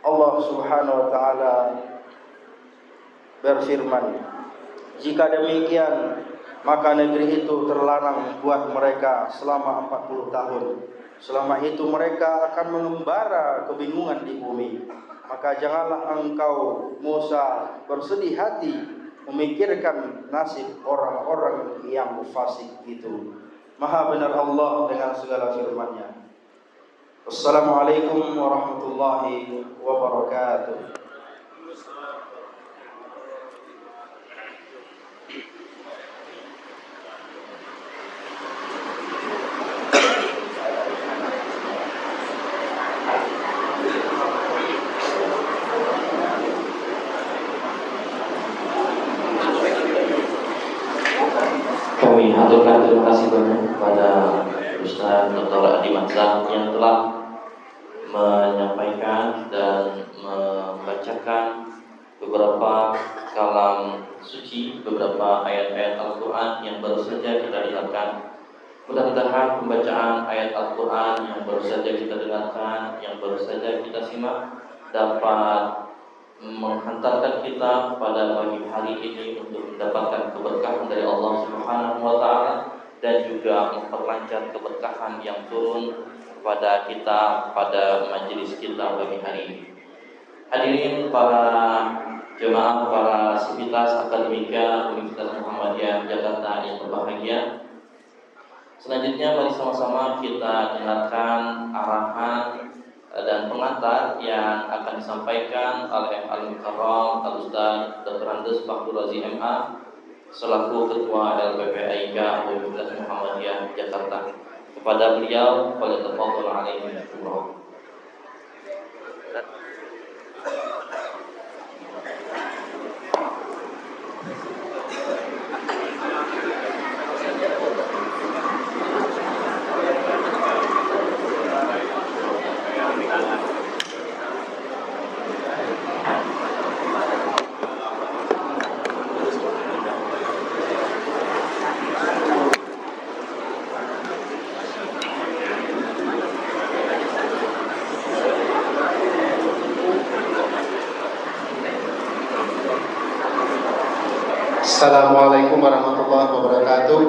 Allah Subhanahu wa taala berfirman, jika demikian maka negeri itu terlarang buat mereka selama 40 tahun. Selama itu mereka akan mengembara kebingungan di bumi. Maka janganlah engkau Musa bersedih hati memikirkan nasib orang-orang yang fasik itu. Maha benar Allah dengan segala firman-Nya. Wassalamualaikum warahmatullahi wabarakatuh. Kami haturkan terima kasih banyak kepada Ustaz Dr. Adi Mansah yang telah menyampaikan dan membacakan beberapa kalam suci, beberapa ayat-ayat Al-Quran yang baru saja kita dengarkan. Mudah-mudahan pembacaan ayat Al-Quran yang baru saja kita dengarkan, yang baru saja kita simak, dapat menghantarkan kita pada pagi hari ini untuk mendapatkan keberkahan dari Allah Subhanahu wa taala dan juga memperlancar keberkahan yang turun kepada kita pada majelis kita pagi hari ini. Hadirin para jemaah, para sivitas akademika Universitas Muhammadiyah Jakarta yang berbahagia. Selanjutnya mari sama-sama kita dengarkan arahan dan pengantar yang akan disampaikan oleh Al-Mukarram Al-Ustaz Dr. Andes Fakhrul Razi MA selaku Ketua LPPIK Universitas Muhammadiyah Jakarta. Kepada beliau, falyatafadhal alaihi mashkura. Assalamualaikum warahmatullahi wabarakatuh.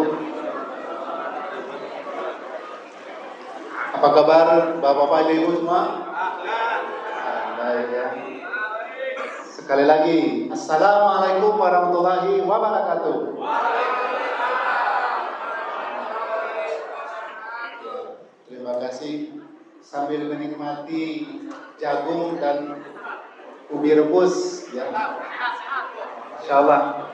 Apa kabar Bapak-bapak Ibu semua? Baik ya. Sekali lagi, Assalamualaikum warahmatullahi wabarakatuh. Terima kasih. Sambil menikmati jagung dan ubi rebus ya. Insyaallah.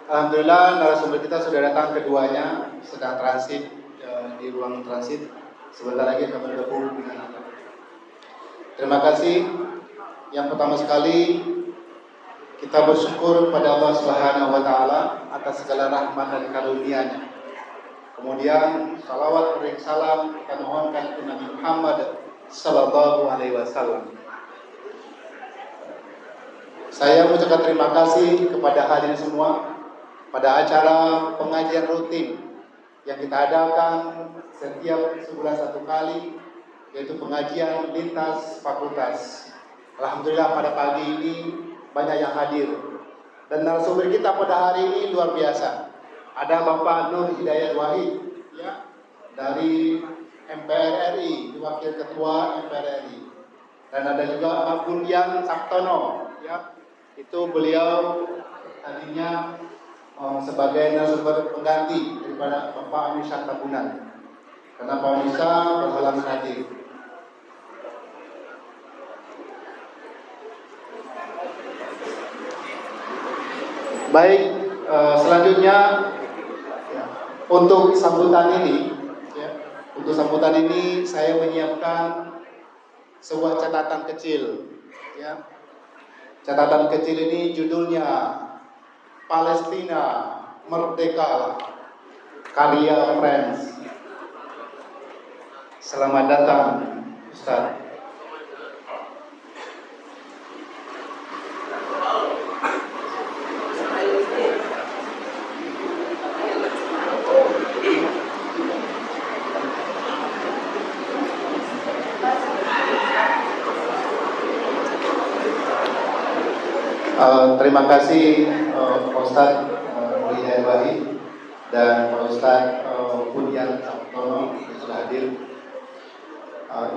Alhamdulillah narasumber kita sudah datang keduanya, sedang transit di ruang transit. Sebentar lagi akan bergabung dengan Anda. Terima kasih. Yang pertama sekali kita bersyukur kepada Allah Subhanahu wa taala atas segala rahmat dan karunia-Nya. Kemudian salawat dan salam kita mohonkan kepada Nabi Muhammad sallallahu alaihi wasallam. Saya mengucapkan terima kasih kepada hadirin semua pada acara pengajian rutin yang kita adakan setiap sebulan satu kali, yaitu pengajian lintas fakultas. Alhamdulillah pada pagi ini banyak yang hadir. Dan narasumber kita pada hari ini luar biasa. Ada Bapak Nur Hidayat Wahid ya, dari MPR RI, Wakil Ketua MPR RI. Dan ada juga Pak Bundian Sabtono ya. Itu beliau tadinya sebagai narasumber pengganti daripada Bapak Anissa Tabunan, karena Pak Anissa berhalangan hadir. Baik, selanjutnya ya, untuk sambutan ini saya menyiapkan sebuah catatan kecil ya. Catatan kecil ini judulnya Palestina Merdeka, karya Friends. Selamat datang, Ustaz. Terima kasih Pak Ustadz Hidayat Wahid dan Pak Ustadz Budian Sabtono yang sudah hadir.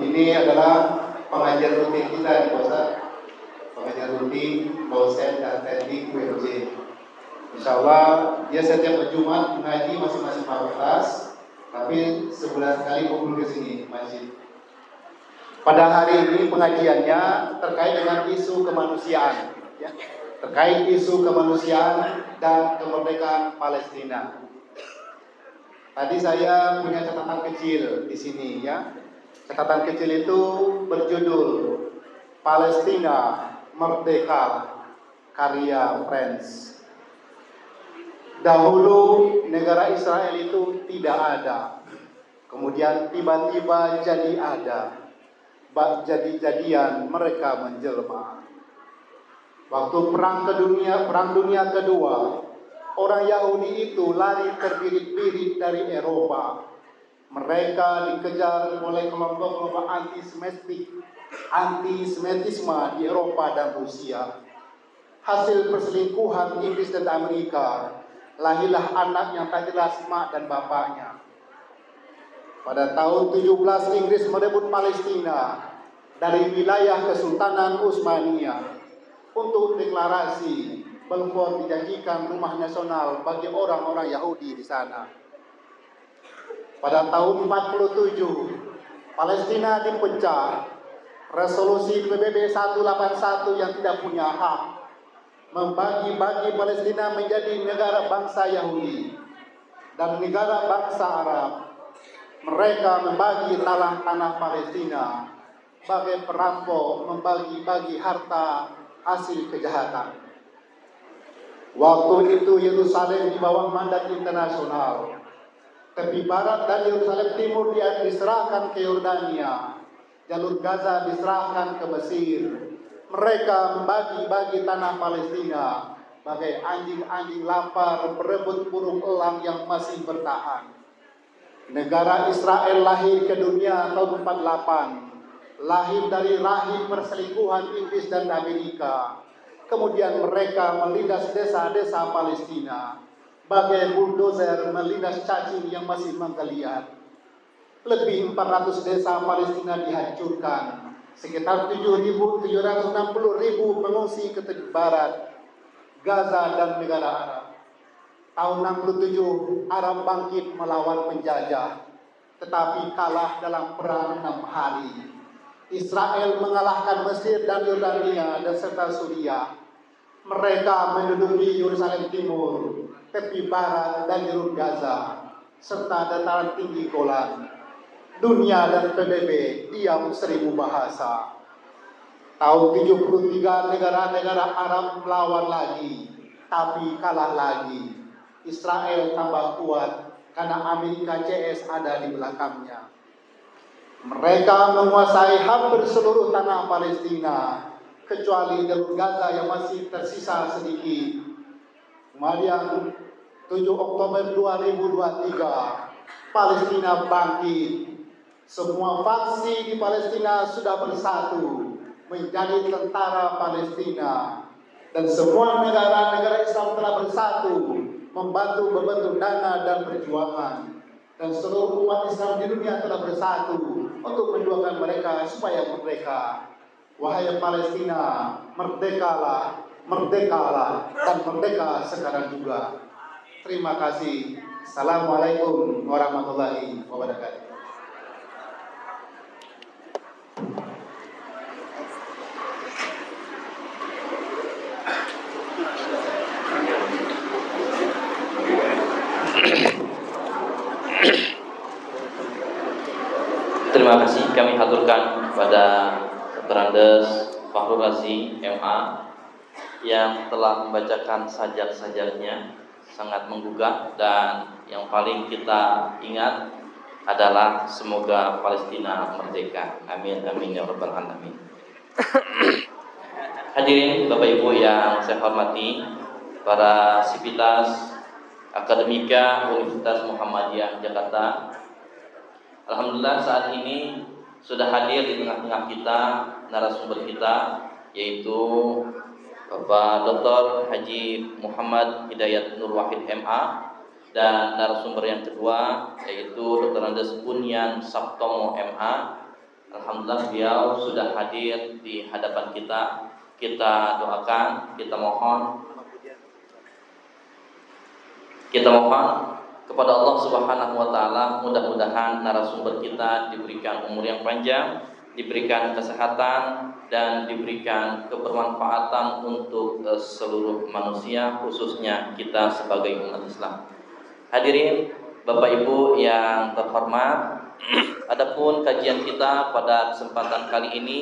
Ini adalah pengajian rutin kita di Pak Ustadz, pengajian rutin dosen dan teknik UMJ. Insya Allah dia setiap Jumat mengaji masing-masing fakultas, tapi sebulan sekali kumpul ke sini masjid. Pada hari ini pengajiannya terkait dengan isu kemanusiaan, ya, terkait isu kemanusiaan dan kemerdekaan Palestina. Tadi saya punya catatan kecil di sini, ya. Catatan kecil itu berjudul Palestina Merdeka karya Friends. Dahulu negara Israel itu tidak ada, kemudian tiba-tiba jadi ada. Jadi-jadian mereka menjelma. Waktu perang dunia kedua, orang Yahudi itu lari terbirit-birit dari Eropa. Mereka dikejar oleh kelompok-kelompok antisemitisme di Eropa dan Rusia. Hasil perselingkuhan Inggris dan Amerika, lahirlah anak yang tak jelas mak dan bapaknya. Pada tahun 17 Inggris merebut Palestina dari wilayah Kesultanan Utsmaniyah. Untuk deklarasi, Balfour dijanjikan rumah nasional bagi orang-orang Yahudi di sana. Pada tahun 47, Palestina dipecah. Resolusi PBB 181 yang tidak punya hak membagi-bagi Palestina menjadi negara bangsa Yahudi dan negara bangsa Arab. Mereka membagi tanah Palestina sebagai perampok membagi-bagi harta hasil kejahatan. Waktu itu Yerusalem di bawah mandat internasional. Tepi barat dan Yerusalem timur diserahkan ke Yordania. Jalur Gaza diserahkan ke Mesir. Mereka membagi-bagi tanah Palestina bagai anjing-anjing lapar berebut burung elang yang masih bertahan. Negara Israel lahir ke dunia tahun 48, lahir dari rahim perselingkuhan Inggris dan Amerika. Kemudian mereka melindas desa-desa Palestina, bagai bulldozer melindas cacing yang masih menggeliat. Lebih 400 desa Palestina dihancurkan. Sekitar 7.760.000 mengungsi ke tepi barat, Gaza dan negara Arab. Tahun 67 Arab bangkit melawan penjajah, tetapi kalah dalam perang 6 hari. Israel mengalahkan Mesir dan Yordania dan serta Suriah. Mereka menduduki Yerusalem Timur, tepi barat dan jalur Gaza, serta dataran tinggi Golan. Dunia dan PBB diam 1000 bahasa. Tahun 73 negara-negara Arab melawan lagi, tapi kalah lagi. Israel tambah kuat karena Amerika CS ada di belakangnya. Mereka menguasai hampir seluruh tanah Palestina, kecuali jalur Gaza yang masih tersisa sedikit. Kemudian 7 Oktober 2023, Palestina bangkit. Semua faksi di Palestina sudah bersatu menjadi tentara Palestina. Dan semua negara-negara Islam telah bersatu membantu membentuk dana dan perjuangan. Dan seluruh umat Islam di dunia telah bersatu untuk mendoakan mereka supaya merdeka. Wahai Palestina, merdekalah, merdekalah, dan merdeka sekarang juga. Terima kasih. Assalamualaikum warahmatullahi wabarakatuh. Terima kasih kami haturkan kepada Randes Fakhrul Razi MA yang telah membacakan sajak-sajaknya, sangat menggugah, dan yang paling kita ingat adalah semoga Palestina merdeka. Amin amin ya rabbal alamin. Hadirin Bapak Ibu yang saya hormati, para sivitas akademika Universitas Muhammadiyah Jakarta. Alhamdulillah saat ini sudah hadir di tengah-tengah kita narasumber kita, yaitu Bapak Dr. Haji Muhammad Hidayat Nur Wahid MA, dan narasumber yang kedua yaitu Dr. Andes Bunyan Sabtomo MA. Alhamdulillah beliau sudah hadir di hadapan kita. Kita doakan, kita mohon kepada Allah Subhanahu wa taala, mudah-mudahan narasumber kita diberikan umur yang panjang, diberikan kesehatan, dan diberikan kebermanfaatan untuk seluruh manusia, khususnya kita sebagai umat Islam. Hadirin Bapak Ibu yang terhormat, adapun kajian kita pada kesempatan kali ini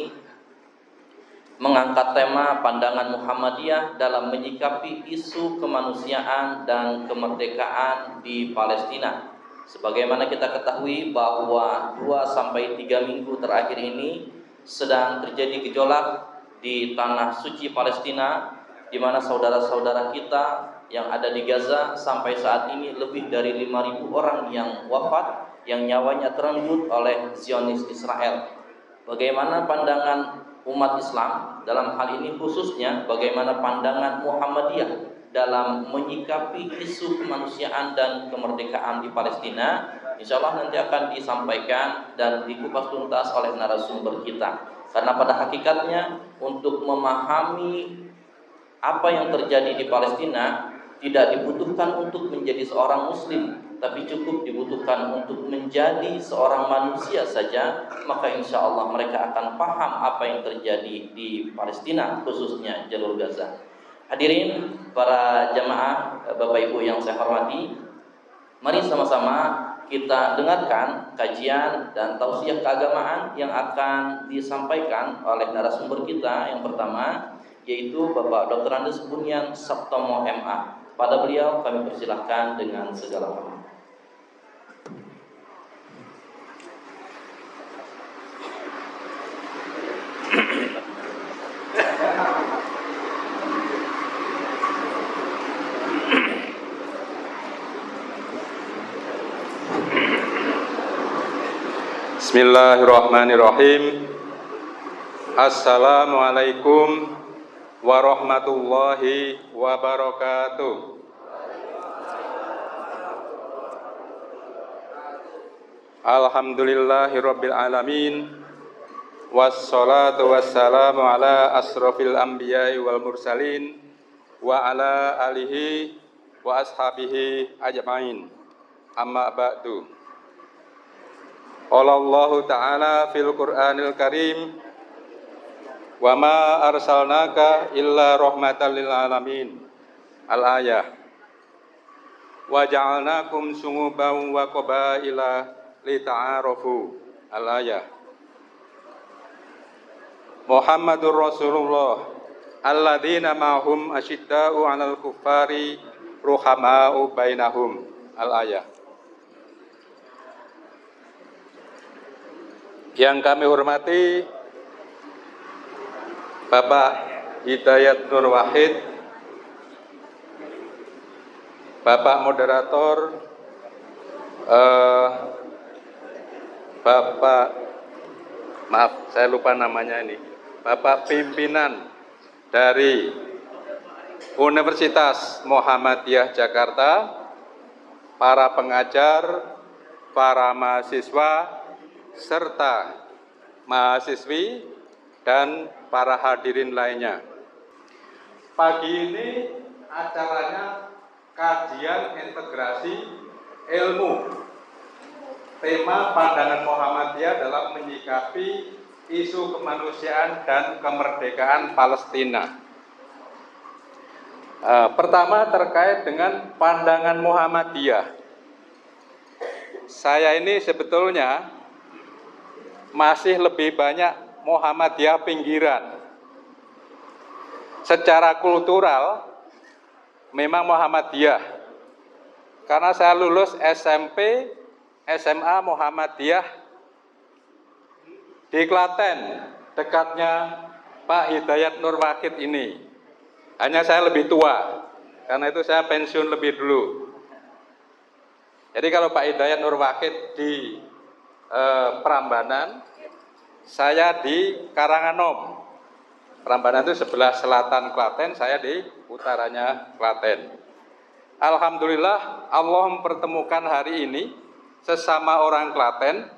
mengangkat tema pandangan Muhammadiyah dalam menyikapi isu kemanusiaan dan kemerdekaan di Palestina. Sebagaimana kita ketahui bahwa 2-3 minggu terakhir ini sedang terjadi gejolak di tanah suci Palestina, di mana saudara-saudara kita yang ada di Gaza sampai saat ini lebih dari 5.000 orang yang wafat, yang nyawanya terenggut oleh Zionis Israel. Bagaimana pandangan umat Islam dalam hal ini, khususnya bagaimana pandangan Muhammadiyah dalam menyikapi isu kemanusiaan dan kemerdekaan di Palestina, insya Allah nanti akan disampaikan dan dikupas tuntas oleh narasumber kita. Karena pada hakikatnya untuk memahami apa yang terjadi di Palestina tidak dibutuhkan untuk menjadi seorang muslim, tapi cukup dibutuhkan untuk menjadi seorang manusia saja, maka insya Allah mereka akan paham apa yang terjadi di Palestina, khususnya jalur Gaza. Hadirin para jamaah, Bapak Ibu yang saya hormati, mari sama-sama kita dengarkan kajian dan tausiah keagamaan yang akan disampaikan oleh narasumber kita yang pertama, yaitu Bapak Dr. Andes Bunyan Sabtomo MA. Pada beliau kami persilahkan dengan segala hormat. Bismillahirrahmanirrahim. Assalamualaikum warahmatullahi wabarakatuh. Alhamdulillahirabbil alamin. Wassalatu wassalamu ala asrofil anbiya'i wal mursalin wa ala alihi wa ashabihi ajmain. Amma ba'du. Qala Allah Ta'ala fil Qur'anil Karim, wa ma arsalnaka illa rahmatan lil alamin. Al-ayah. Wa ja'alnakum syu'uban wa qabaila lita'arafu. Al-ayah. Muhammadur Rasulullah alladzina ma'hum asyidda'u 'alal kuffari ruhama'u bainahum. Al-ayah. Yang kami hormati Bapak Hidayat Nur Wahid, Bapak moderator, Bapak, maaf saya lupa namanya ini, Bapak pimpinan dari Universitas Muhammadiyah Jakarta, para pengajar, para mahasiswa, serta mahasiswi dan para hadirin lainnya. Pagi ini acaranya kajian integrasi ilmu. Tema pandangan Muhammadiyah dalam menyikapi isu kemanusiaan dan kemerdekaan Palestina. Pertama terkait dengan pandangan Muhammadiyah. Saya ini sebetulnya masih lebih banyak Muhammadiyah pinggiran. Secara kultural memang Muhammadiyah. Karena saya lulus SMP, SMA Muhammadiyah di Klaten, dekatnya Pak Hidayat Nur Wahid ini. Hanya saya lebih tua, karena itu saya pensiun lebih dulu. Jadi kalau Pak Hidayat Nur Wahid di Prambanan, saya di Karanganom. Prambanan itu sebelah selatan Klaten, saya di utaranya Klaten. Alhamdulillah Allah mempertemukan hari ini sesama orang Klaten.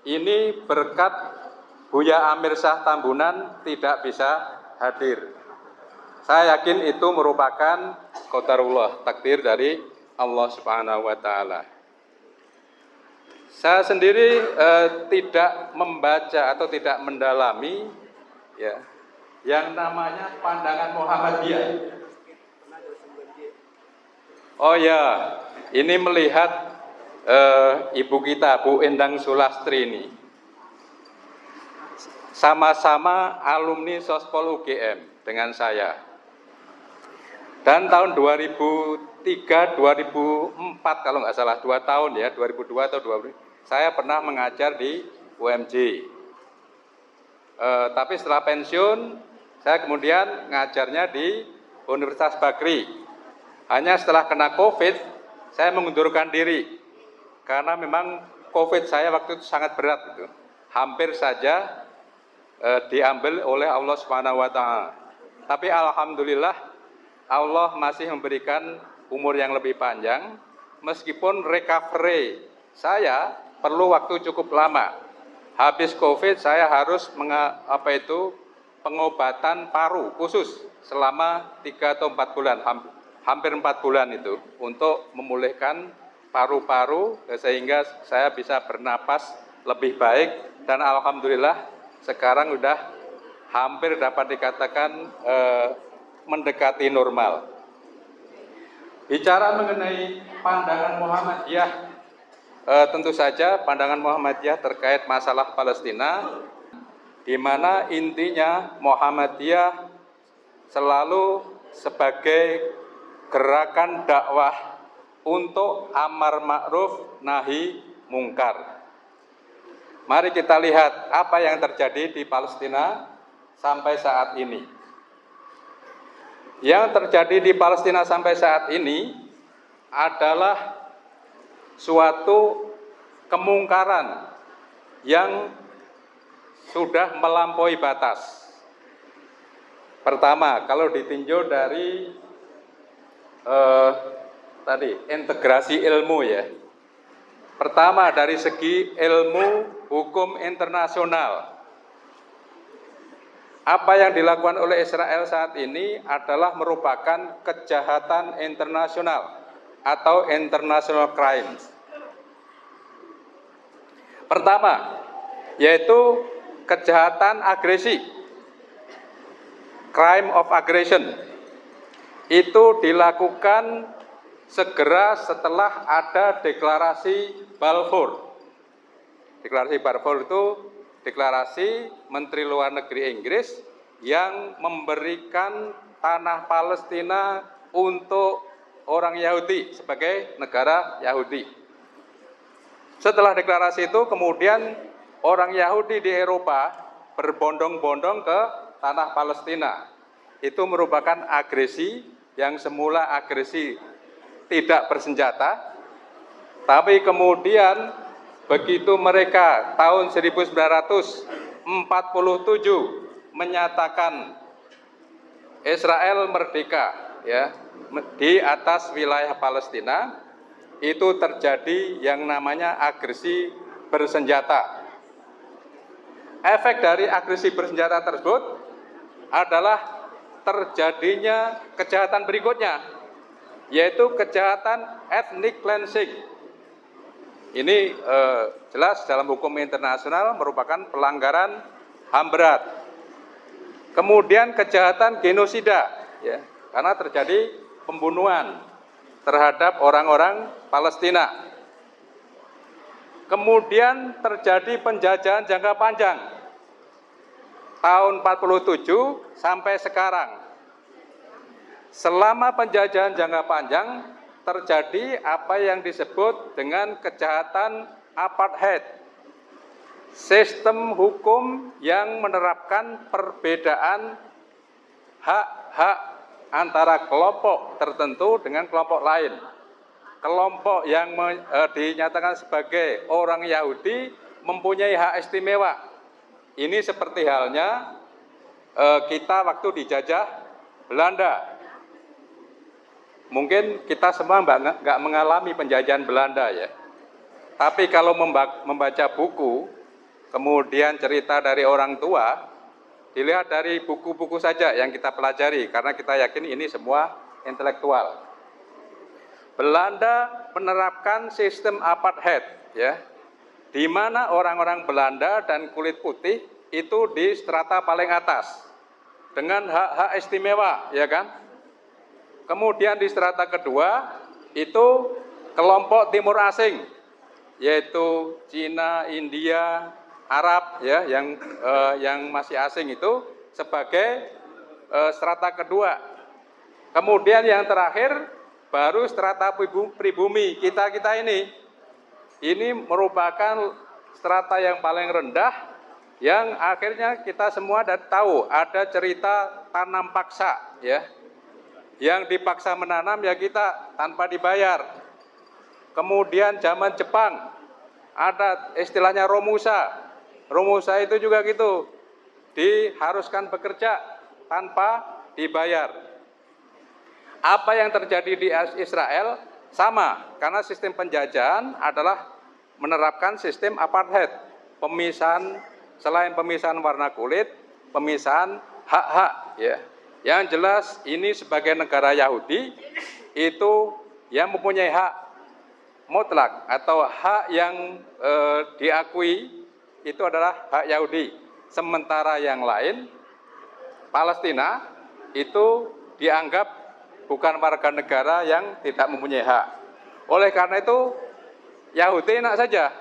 Ini berkat Buya Amir Shah Tambunan tidak bisa hadir. Saya yakin itu merupakan qadarullah, takdir dari Allah Subhanahu wa taala. Saya sendiri tidak membaca atau tidak mendalami ya yang namanya pandangan Muhammadiyah. Oh ya, ini melihat ibu kita Bu Endang Sulastri ini sama-sama alumni Sospol UGM dengan saya. Dan tahun 2003, 2004 kalau nggak salah 2 tahun ya, 2002 atau 2000, saya pernah mengajar di UMJ. Tapi setelah pensiun, saya kemudian ngajarnya di Universitas Bagri. Hanya setelah kena COVID, saya mengundurkan diri. Karena memang COVID saya waktu itu sangat berat itu. Hampir saja diambil oleh Allah Subhanahu wa taala. Tapi alhamdulillah Allah masih memberikan umur yang lebih panjang meskipun recovery saya perlu waktu cukup lama. Habis COVID saya harus pengobatan paru khusus selama 3 atau 4 bulan, hampir 4 bulan itu untuk memulihkan paru-paru sehingga saya bisa bernapas lebih baik dan alhamdulillah sekarang sudah hampir dapat dikatakan mendekati normal. Bicara mengenai pandangan Muhammadiyah, tentu saja pandangan Muhammadiyah terkait masalah Palestina, di mana intinya Muhammadiyah selalu sebagai gerakan dakwah untuk amar ma'ruf nahi mungkar. Mari kita lihat apa yang terjadi di Palestina sampai saat ini. Yang terjadi di Palestina sampai saat ini adalah suatu kemungkaran yang sudah melampaui batas. Pertama, kalau ditinjau dari integrasi ilmu ya. Pertama dari segi ilmu hukum internasional. Apa yang dilakukan oleh Israel saat ini adalah merupakan kejahatan internasional atau international crimes. Pertama, yaitu kejahatan agresi, crime of aggression. Itu dilakukan segera setelah ada deklarasi Balfour. Deklarasi Balfour itu deklarasi Menteri Luar Negeri Inggris yang memberikan tanah Palestina untuk orang Yahudi sebagai negara Yahudi. Setelah deklarasi itu kemudian orang Yahudi di Eropa berbondong-bondong ke tanah Palestina. Itu merupakan agresi yang semula agresi tidak bersenjata, tapi kemudian begitu mereka tahun 1947 menyatakan Israel merdeka ya di atas wilayah Palestina, itu terjadi yang namanya agresi bersenjata. Efek dari agresi bersenjata tersebut adalah terjadinya kejahatan berikutnya, yaitu kejahatan ethnic cleansing. Ini jelas dalam hukum internasional merupakan pelanggaran HAM berat. Kemudian kejahatan genosida, ya, karena terjadi pembunuhan terhadap orang-orang Palestina. Kemudian terjadi penjajahan jangka panjang tahun 47 sampai sekarang. Selama penjajahan jangka panjang terjadi apa yang disebut dengan kejahatan apartheid. Sistem hukum yang menerapkan perbedaan hak-hak antara kelompok tertentu dengan kelompok lain. Kelompok yang dinyatakan sebagai orang Yahudi mempunyai hak istimewa. Ini seperti halnya kita waktu dijajah Belanda. Mungkin kita semua nggak mengalami penjajahan Belanda ya. Tapi kalau membaca buku, kemudian cerita dari orang tua, dilihat dari buku-buku saja yang kita pelajari, karena kita yakin ini semua intelektual. Belanda menerapkan sistem apartheid, ya, di mana orang-orang Belanda dan kulit putih itu di strata paling atas dengan hak-hak istimewa, ya kan? Kemudian di strata kedua itu kelompok timur asing, yaitu Cina, India, Arab, ya, yang masih asing itu sebagai strata kedua. Kemudian yang terakhir baru strata pribumi kita ini. Ini merupakan strata yang paling rendah, yang akhirnya kita semua tahu ada cerita tanam paksa, ya. Yang dipaksa menanam ya kita tanpa dibayar. Kemudian zaman Jepang ada istilahnya romusa. Romusa itu juga gitu, diharuskan bekerja tanpa dibayar. Apa yang terjadi di Israel sama, karena sistem penjajahan adalah menerapkan sistem apartheid, pemisahan, selain pemisahan warna kulit, pemisahan hak-hak, ya. Yang jelas ini sebagai negara Yahudi itu yang mempunyai hak mutlak atau hak yang diakui itu adalah hak Yahudi. Sementara yang lain, Palestina itu dianggap bukan warga negara yang tidak mempunyai hak. Oleh karena itu Yahudi enak saja.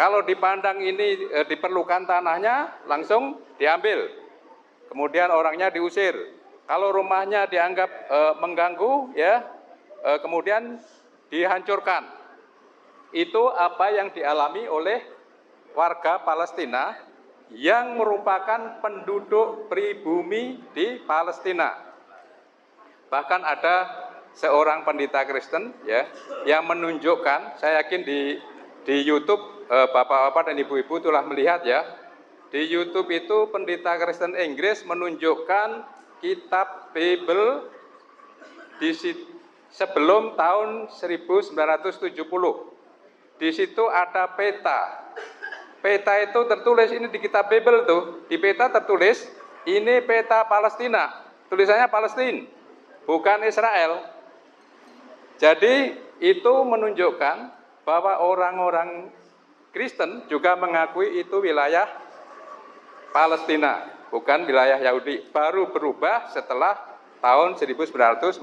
Kalau dipandang ini diperlukan tanahnya langsung diambil. Kemudian orangnya diusir. Kalau rumahnya dianggap mengganggu, ya, kemudian dihancurkan. Itu apa yang dialami oleh warga Palestina yang merupakan penduduk pribumi di Palestina. Bahkan ada seorang pendeta Kristen, ya, yang menunjukkan, saya yakin di YouTube bapak-bapak dan ibu-ibu telah melihat, ya. Di YouTube itu pendeta Kristen Inggris menunjukkan kitab Bible sebelum tahun 1970. Di situ ada peta. Peta itu tertulis, ini di kitab Bible tuh, di peta tertulis ini peta Palestina. Tulisannya Palestina, bukan Israel. Jadi itu menunjukkan bahwa orang-orang Kristen juga mengakui itu wilayah Palestina, bukan wilayah Yahudi. Baru berubah setelah tahun 1947.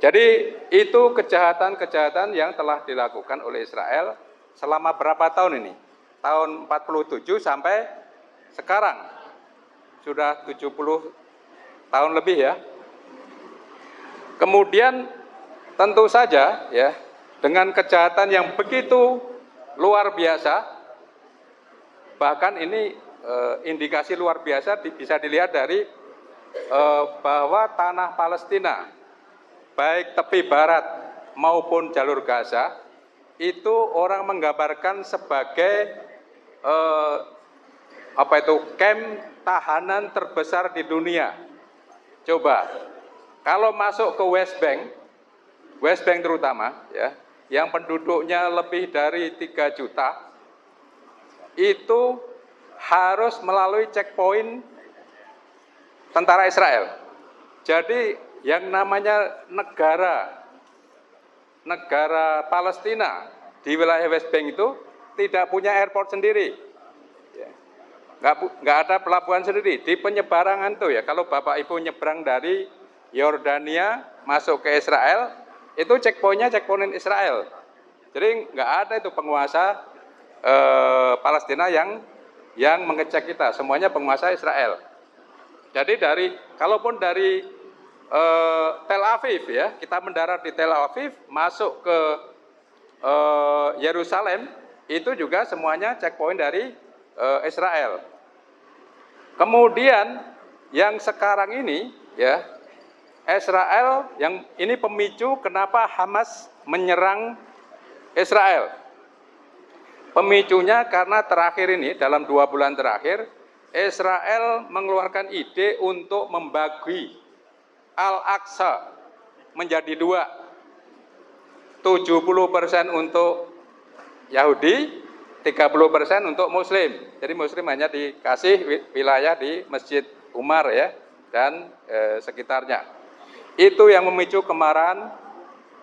Jadi itu kejahatan-kejahatan yang telah dilakukan oleh Israel selama berapa tahun ini? Tahun 47 sampai sekarang. Sudah 70 tahun lebih, ya. Kemudian tentu saja, ya, dengan kejahatan yang begitu luar biasa, bahkan ini indikasi luar biasa bisa dilihat dari bahwa tanah Palestina, baik tepi barat maupun jalur Gaza, itu orang menggambarkan sebagai camp tahanan terbesar di dunia. Coba, kalau masuk ke West Bank terutama, ya, yang penduduknya lebih dari 3 juta, itu harus melalui checkpoint tentara Israel. Jadi yang namanya negara Palestina di wilayah West Bank itu tidak punya airport sendiri, ya. Nggak ada pelabuhan sendiri. Di penyeberangan tuh, ya, kalau Bapak Ibu nyebrang dari Yordania masuk ke Israel, itu checkpointnya checkpoint Israel. Jadi nggak ada itu penguasa Palestina yang mengecek kita, semuanya penguasa Israel. Jadi kalaupun dari Tel Aviv, ya, kita mendarat di Tel Aviv, masuk ke Yerusalem, itu juga semuanya checkpoint dari Israel. Kemudian yang sekarang ini, ya, Israel yang ini pemicu kenapa Hamas menyerang Israel. Pemicunya karena terakhir ini, dalam 2 bulan terakhir, Israel mengeluarkan ide untuk membagi Al-Aqsa menjadi dua, 70% untuk Yahudi, 30% untuk Muslim. Jadi Muslim hanya dikasih wilayah di Masjid Umar ya dan sekitarnya. Itu yang memicu kemarahan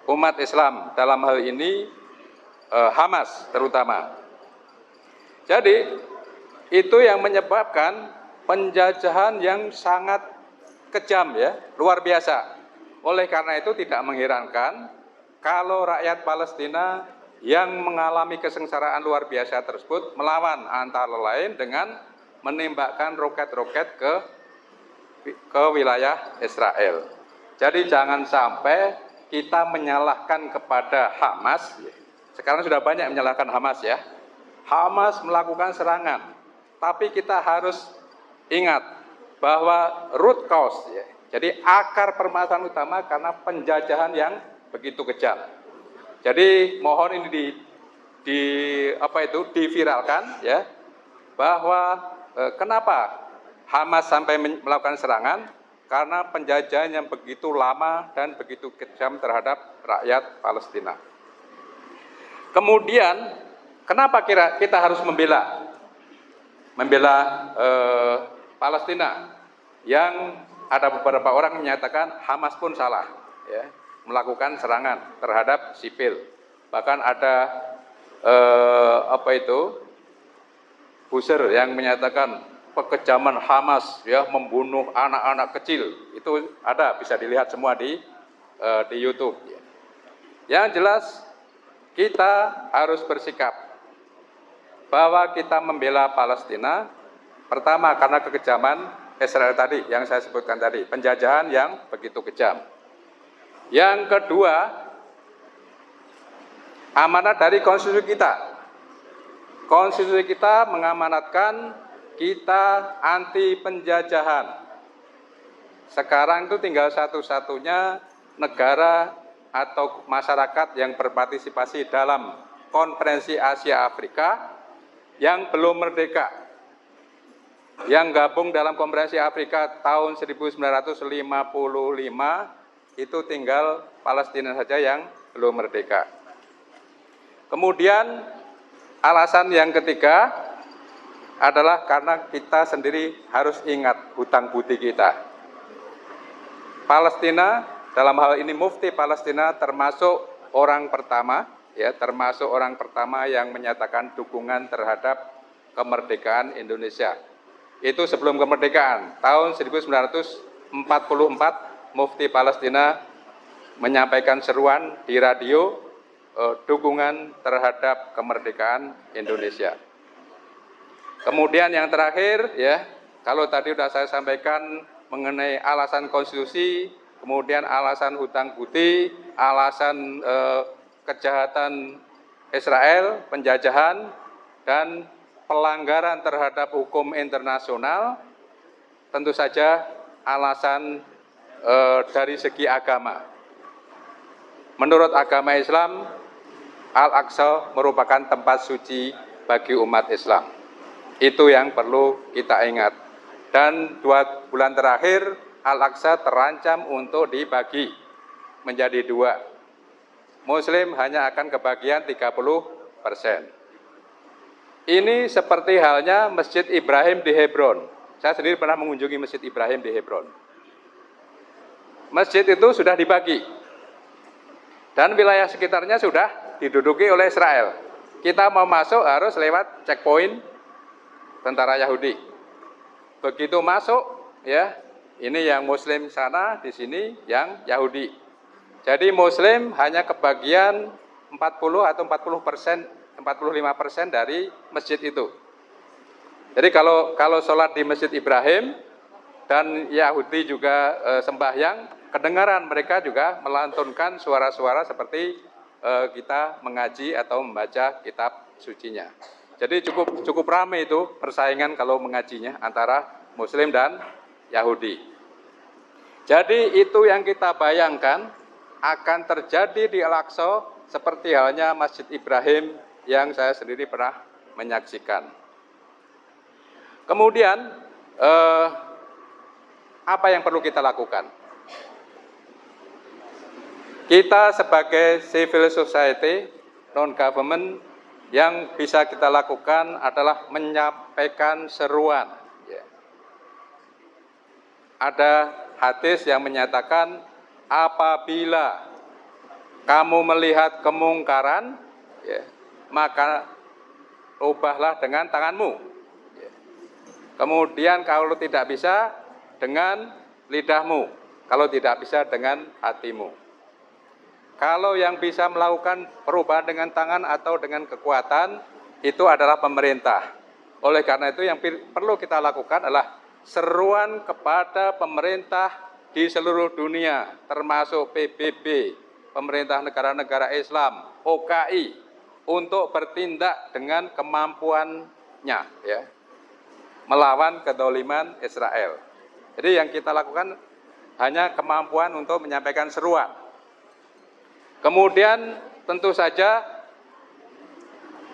umat Islam, dalam hal ini Hamas terutama. Jadi itu yang menyebabkan penjajahan yang sangat kejam ya, luar biasa. Oleh karena itu tidak mengherankan kalau rakyat Palestina yang mengalami kesengsaraan luar biasa tersebut melawan antara lain dengan menembakkan roket-roket ke wilayah Israel. Jadi jangan sampai kita menyalahkan kepada Hamas. Sekarang sudah banyak menyalahkan Hamas ya. Hamas melakukan serangan, tapi kita harus ingat bahwa root cause ya. Jadi akar permasalahan utama karena penjajahan yang begitu kejam. Jadi mohon ini diviralkan ya, bahwa kenapa Hamas sampai melakukan serangan? Karena penjajahan yang begitu lama dan begitu kejam terhadap rakyat Palestina. Kemudian kenapa kita harus membela Palestina? Yang ada beberapa orang menyatakan Hamas pun salah ya, melakukan serangan terhadap sipil. Bahkan ada buzzer yang menyatakan kekejaman Hamas ya, membunuh anak-anak kecil. Itu ada, bisa dilihat semua di YouTube ya. Yang jelas kita harus bersikap bahwa kita membela Palestina, pertama karena kekejaman Israel tadi yang saya sebutkan tadi, penjajahan yang begitu kejam. Yang kedua, amanat dari konstitusi kita. Konstitusi kita mengamanatkan kita anti penjajahan. Sekarang itu tinggal satu-satunya negara atau masyarakat yang berpartisipasi dalam Konferensi Asia Afrika yang belum merdeka. Yang gabung dalam Konferensi Afrika tahun 1955 itu tinggal Palestina saja yang belum merdeka. Kemudian alasan yang ketiga adalah karena kita sendiri harus ingat hutang budi kita. Palestina, dalam hal ini Mufti Palestina termasuk orang pertama yang menyatakan dukungan terhadap kemerdekaan Indonesia. Itu sebelum kemerdekaan, tahun 1944 Mufti Palestina menyampaikan seruan di radio dukungan terhadap kemerdekaan Indonesia. Kemudian yang terakhir ya, kalau tadi sudah saya sampaikan mengenai alasan konstitusi, kemudian alasan hutang budi, alasan kejahatan Israel, penjajahan dan pelanggaran terhadap hukum internasional, tentu saja alasan dari segi agama. Menurut agama Islam, Al-Aqsa merupakan tempat suci bagi umat Islam. Itu yang perlu kita ingat. Dan 2 bulan terakhir, Al-Aqsa terancam untuk dibagi menjadi 2. Muslim hanya akan kebagian 30%. Ini seperti halnya Masjid Ibrahim di Hebron. Saya sendiri pernah mengunjungi Masjid Ibrahim di Hebron. Masjid itu sudah dibagi. Dan wilayah sekitarnya sudah diduduki oleh Israel. Kita mau masuk harus lewat checkpoint tentara Yahudi. Begitu masuk, ya, ini yang Muslim sana, di sini yang Yahudi. Jadi Muslim hanya kebagian 40 atau 40%, 45% dari masjid itu. Jadi kalau sholat di Masjid Ibrahim dan Yahudi juga sembahyang, kedengaran mereka juga melantunkan suara-suara seperti kita mengaji atau membaca kitab sucinya. Jadi cukup ramai itu persaingan kalau mengajinya antara Muslim dan Yahudi. Jadi itu yang kita bayangkan akan terjadi di Al-Aqsa seperti halnya Masjid Ibrahim yang saya sendiri pernah menyaksikan. Kemudian apa yang perlu kita lakukan? Kita sebagai civil society, non-government, yang bisa kita lakukan adalah menyampaikan seruan. Ya. Ada hadis yang menyatakan, apabila kamu melihat kemungkaran, ya, maka ubahlah dengan tanganmu. Ya. Kemudian kalau tidak bisa, dengan lidahmu. Kalau tidak bisa, dengan hatimu. Kalau yang bisa melakukan perubahan dengan tangan atau dengan kekuatan, itu adalah pemerintah. Oleh karena itu yang perlu kita lakukan adalah seruan kepada pemerintah di seluruh dunia, termasuk PBB, pemerintah negara-negara Islam, OKI, untuk bertindak dengan kemampuannya, ya, melawan kedoliman Israel. Jadi yang kita lakukan hanya kemampuan untuk menyampaikan seruan. Kemudian tentu saja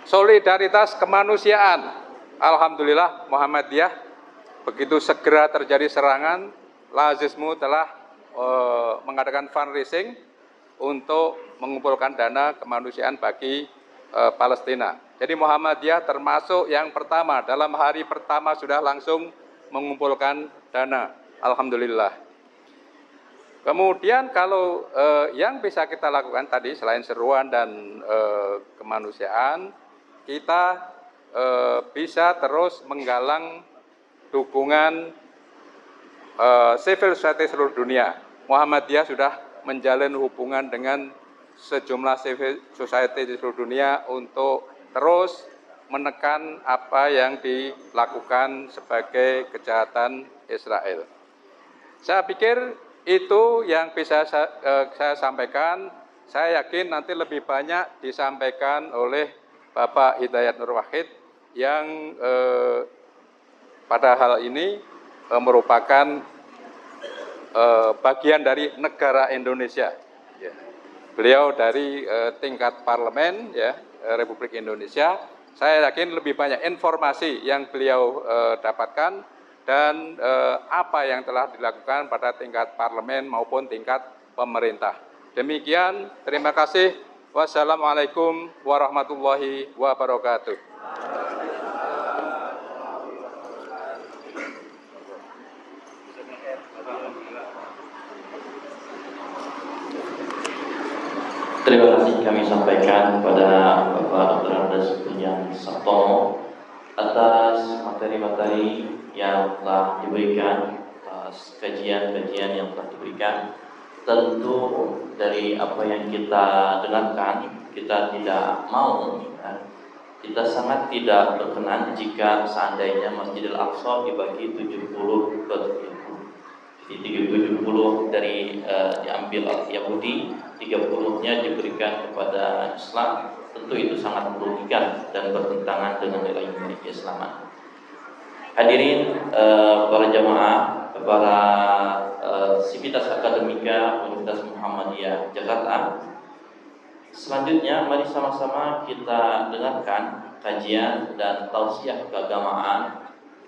solidaritas kemanusiaan. Alhamdulillah Muhammadiyah begitu segera terjadi serangan, Lazismu telah mengadakan fundraising untuk mengumpulkan dana kemanusiaan bagi Palestina. Jadi Muhammadiyah termasuk yang pertama, dalam hari pertama sudah langsung mengumpulkan dana. Alhamdulillah. Kemudian kalau yang bisa kita lakukan tadi selain seruan dan kemanusiaan, kita bisa terus menggalang dukungan civil society seluruh dunia. Muhammadiyah sudah menjalin hubungan dengan sejumlah civil society di seluruh dunia untuk terus menekan apa yang dilakukan sebagai kejahatan Israel. Saya pikir itu yang bisa saya sampaikan. Saya yakin nanti lebih banyak disampaikan oleh Bapak Hidayat Nur Wahid yang pada hal ini merupakan bagian dari negara Indonesia. Ya. Beliau dari tingkat parlemen, ya, Republik Indonesia. Saya yakin lebih banyak informasi yang beliau dapatkan dan apa yang telah dilakukan pada tingkat parlemen maupun tingkat pemerintah. Demikian, terima kasih. Wassalamualaikum warahmatullahi wabarakatuh. Terima kasih kami sampaikan kepada Bapak Dr. Andes Pujian Sartono atas materi-materi yang telah diberikan, atas kajian-kajian yang telah diberikan. Tentu dari apa yang kita dengarkan, kita tidak mau, kita sangat tidak berkenan jika seandainya Masjidil Aqsa dibagi 70 jadi 70 dari diambil Yahudi, 30-nya diberikan kepada Islam. Tentu itu sangat merugikan dan bertentangan dengan nilai-nilai keislaman. Hadirin para jamaah, para Sivitas Akademika Universitas Muhammadiyah Jakarta. Selanjutnya mari sama-sama kita dengarkan kajian dan tausiah keagamaan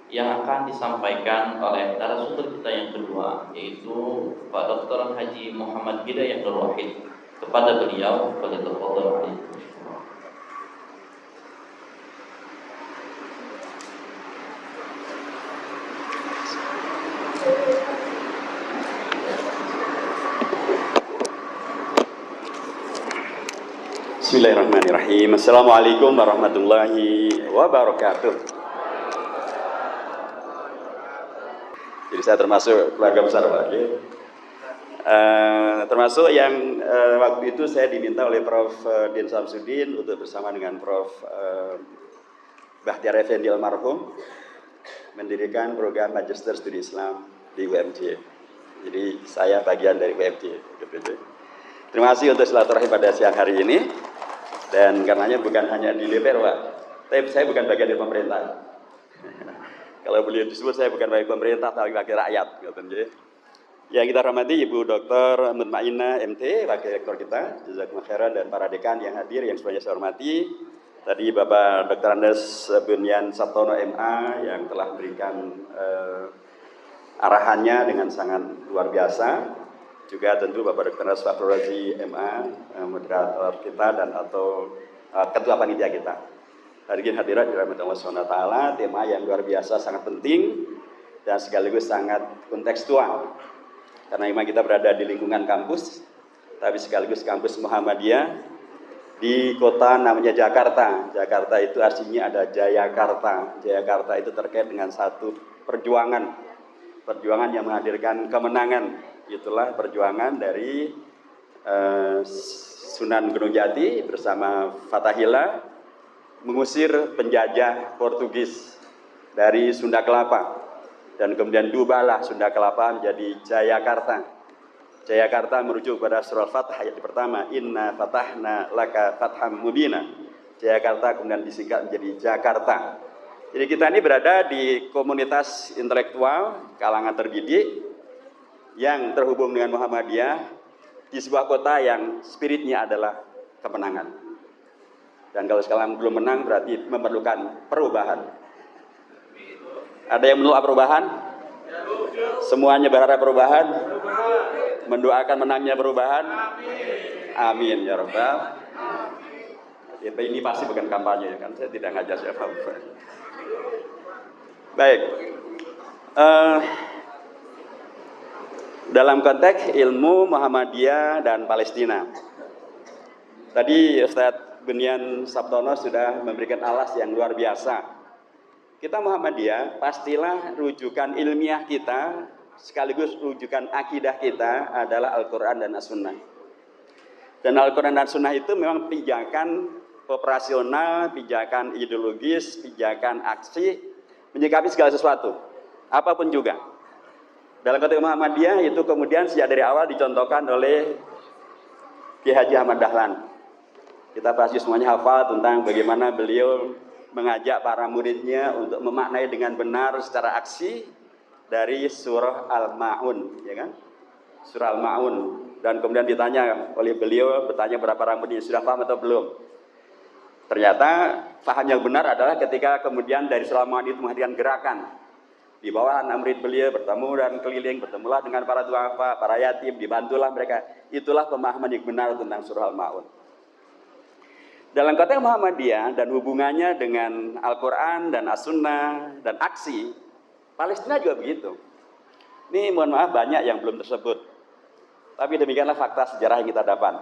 yang akan disampaikan oleh narasumber kita yang kedua, yaitu Pak Dr. Haji Muhammad Hidayat Nur Wahid. Kepada beliau, pada tafadhol. Bismillahirrahmanirrahim. Assalamualaikum warahmatullahi wabarakatuh. Jadi saya termasuk keluarga besar Pak. Termasuk yang waktu itu saya diminta oleh Prof. Din Samsudin untuk bersama dengan Prof. Bahtiar Effendi almarhum mendirikan program Magister Studi Islam di UMJ. Jadi saya bagian dari UMJ. Terima kasih untuk silaturahim pada siang hari ini. Dan karenanya bukan hanya di DPR, Pak, tapi saya bukan bagian dari pemerintah. Kalau beliau disebut saya bukan bagian pemerintah, tapi wakil rakyat. Yang kita hormati Ibu Dr. Mutmainah MT, wakil rektor kita, jazakumullah khairan, dan para dekan yang hadir yang semuanya saya hormati, Tadi Bapak Dr. Andes Bunyan Sabtono MA yang telah memberikan arahannya dengan sangat luar biasa. Juga tentu Bapak Dr. Andes Fakhrul Razi MA, moderator kita dan atau ketua panitia kita. Hadirin hadirat dirahmati Allah SWT, tema yang luar biasa sangat penting dan sekaligus sangat kontekstual. Karena memang kita berada di lingkungan kampus, tapi sekaligus kampus Muhammadiyah di kota namanya Jakarta. Jakarta itu artinya ada Jayakarta. Jayakarta itu terkait dengan satu perjuangan yang menghadirkan kemenangan. Itulah perjuangan dari Sunan Gunung Jati bersama Fathahillah mengusir penjajah Portugis dari Sunda Kelapa, dan kemudian Dubalah Sunda Kelapa menjadi Jayakarta. Jayakarta merujuk pada surah Al-Fath ayat pertama, Inna fatahna laka fatham mubina. Jayakarta kemudian disingkat menjadi Jakarta. Jadi kita ini berada di komunitas intelektual kalangan terdidik yang terhubung dengan Muhammadiyah di sebuah kota yang spiritnya adalah kemenangan. Dan kalau sekarang belum menang berarti memerlukan perubahan. Ada yang menolak perubahan? Semuanya berharap perubahan? Mendoakan menangnya perubahan? Amin ya Rabbal. Ini pasti bukan kampanye kan, saya tidak ngajak siapa. Baik. Dalam konteks ilmu Muhammadiyah dan Palestina. Tadi Ustadz Bunyan Sabtono sudah memberikan alas yang luar biasa. Kita Muhammadiyah pastilah rujukan ilmiah kita sekaligus rujukan akidah kita adalah Al-Quran dan As-Sunnah. Dan Al-Quran dan As-Sunnah itu memang pijakan operasional, pijakan ideologis, pijakan aksi, menyikapi segala sesuatu, apapun juga. Dalam konteks Muhammadiyah itu kemudian sejak dari awal dicontohkan oleh Kiai Haji Ahmad Dahlan. Kita pasti semuanya hafal tentang bagaimana beliau mengajak para muridnya untuk memaknai dengan benar secara aksi dari surah Al-Ma'un, ya kan? Surah Al-Ma'un. Dan kemudian ditanya oleh beliau, bertanya kepada para muridnya, sudah paham atau belum? Ternyata paham yang benar adalah ketika kemudian dari surah Al-Ma'un itu menghadirkan gerakan. Di bawah anak murid beliau bertemu dan keliling, bertemulah dengan para duafa, para yatim, dibantulah mereka. Itulah pemahaman yang benar tentang surah Al-Ma'un. Dalam konteks Muhammadiyah dan hubungannya dengan Al-Quran dan As-Sunnah dan aksi, Palestina juga begitu. Ini mohon maaf banyak yang belum tersebut. Tapi demikianlah fakta sejarah yang kita dapat.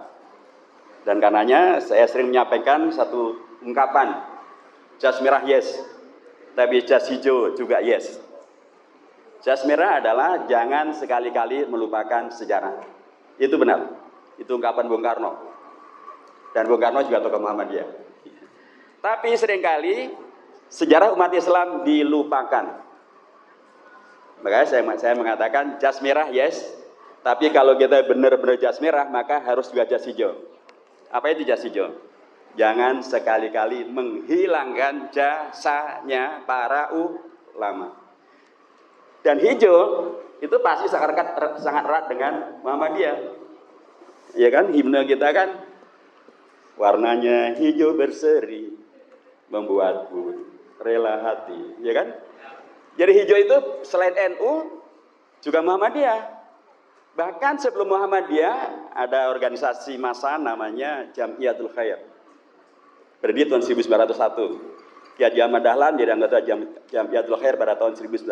Dan karenanya saya sering menyampaikan satu ungkapan, jas merah yes, tapi jas hijau juga yes. Jas merah adalah jangan sekali-kali melupakan sejarah. Itu benar. Itu ungkapan Bung Karno. Dan Bung Karno juga tokoh Muhammadiyah. Tapi seringkali sejarah umat Islam dilupakan. Makanya saya mengatakan jas merah yes, tapi kalau kita benar-benar jas merah maka harus juga jas hijau. Apa itu jas hijau? Jangan sekali-kali menghilangkan jasanya para ulama. Dan hijau itu pasti sangat erat dengan Muhammadiyah. Ya kan, himne kita kan warnanya hijau berseri, membuatku rela hati, ya kan? Jadi hijau itu selain NU juga Muhammadiyah. Bahkan sebelum Muhammadiyah ada organisasi massa namanya Jamiatul Khair. Berdiri tahun 1901. Kiai Haji Ahmad Dahlan jadi anggota Jamiatul Khair pada tahun 1906.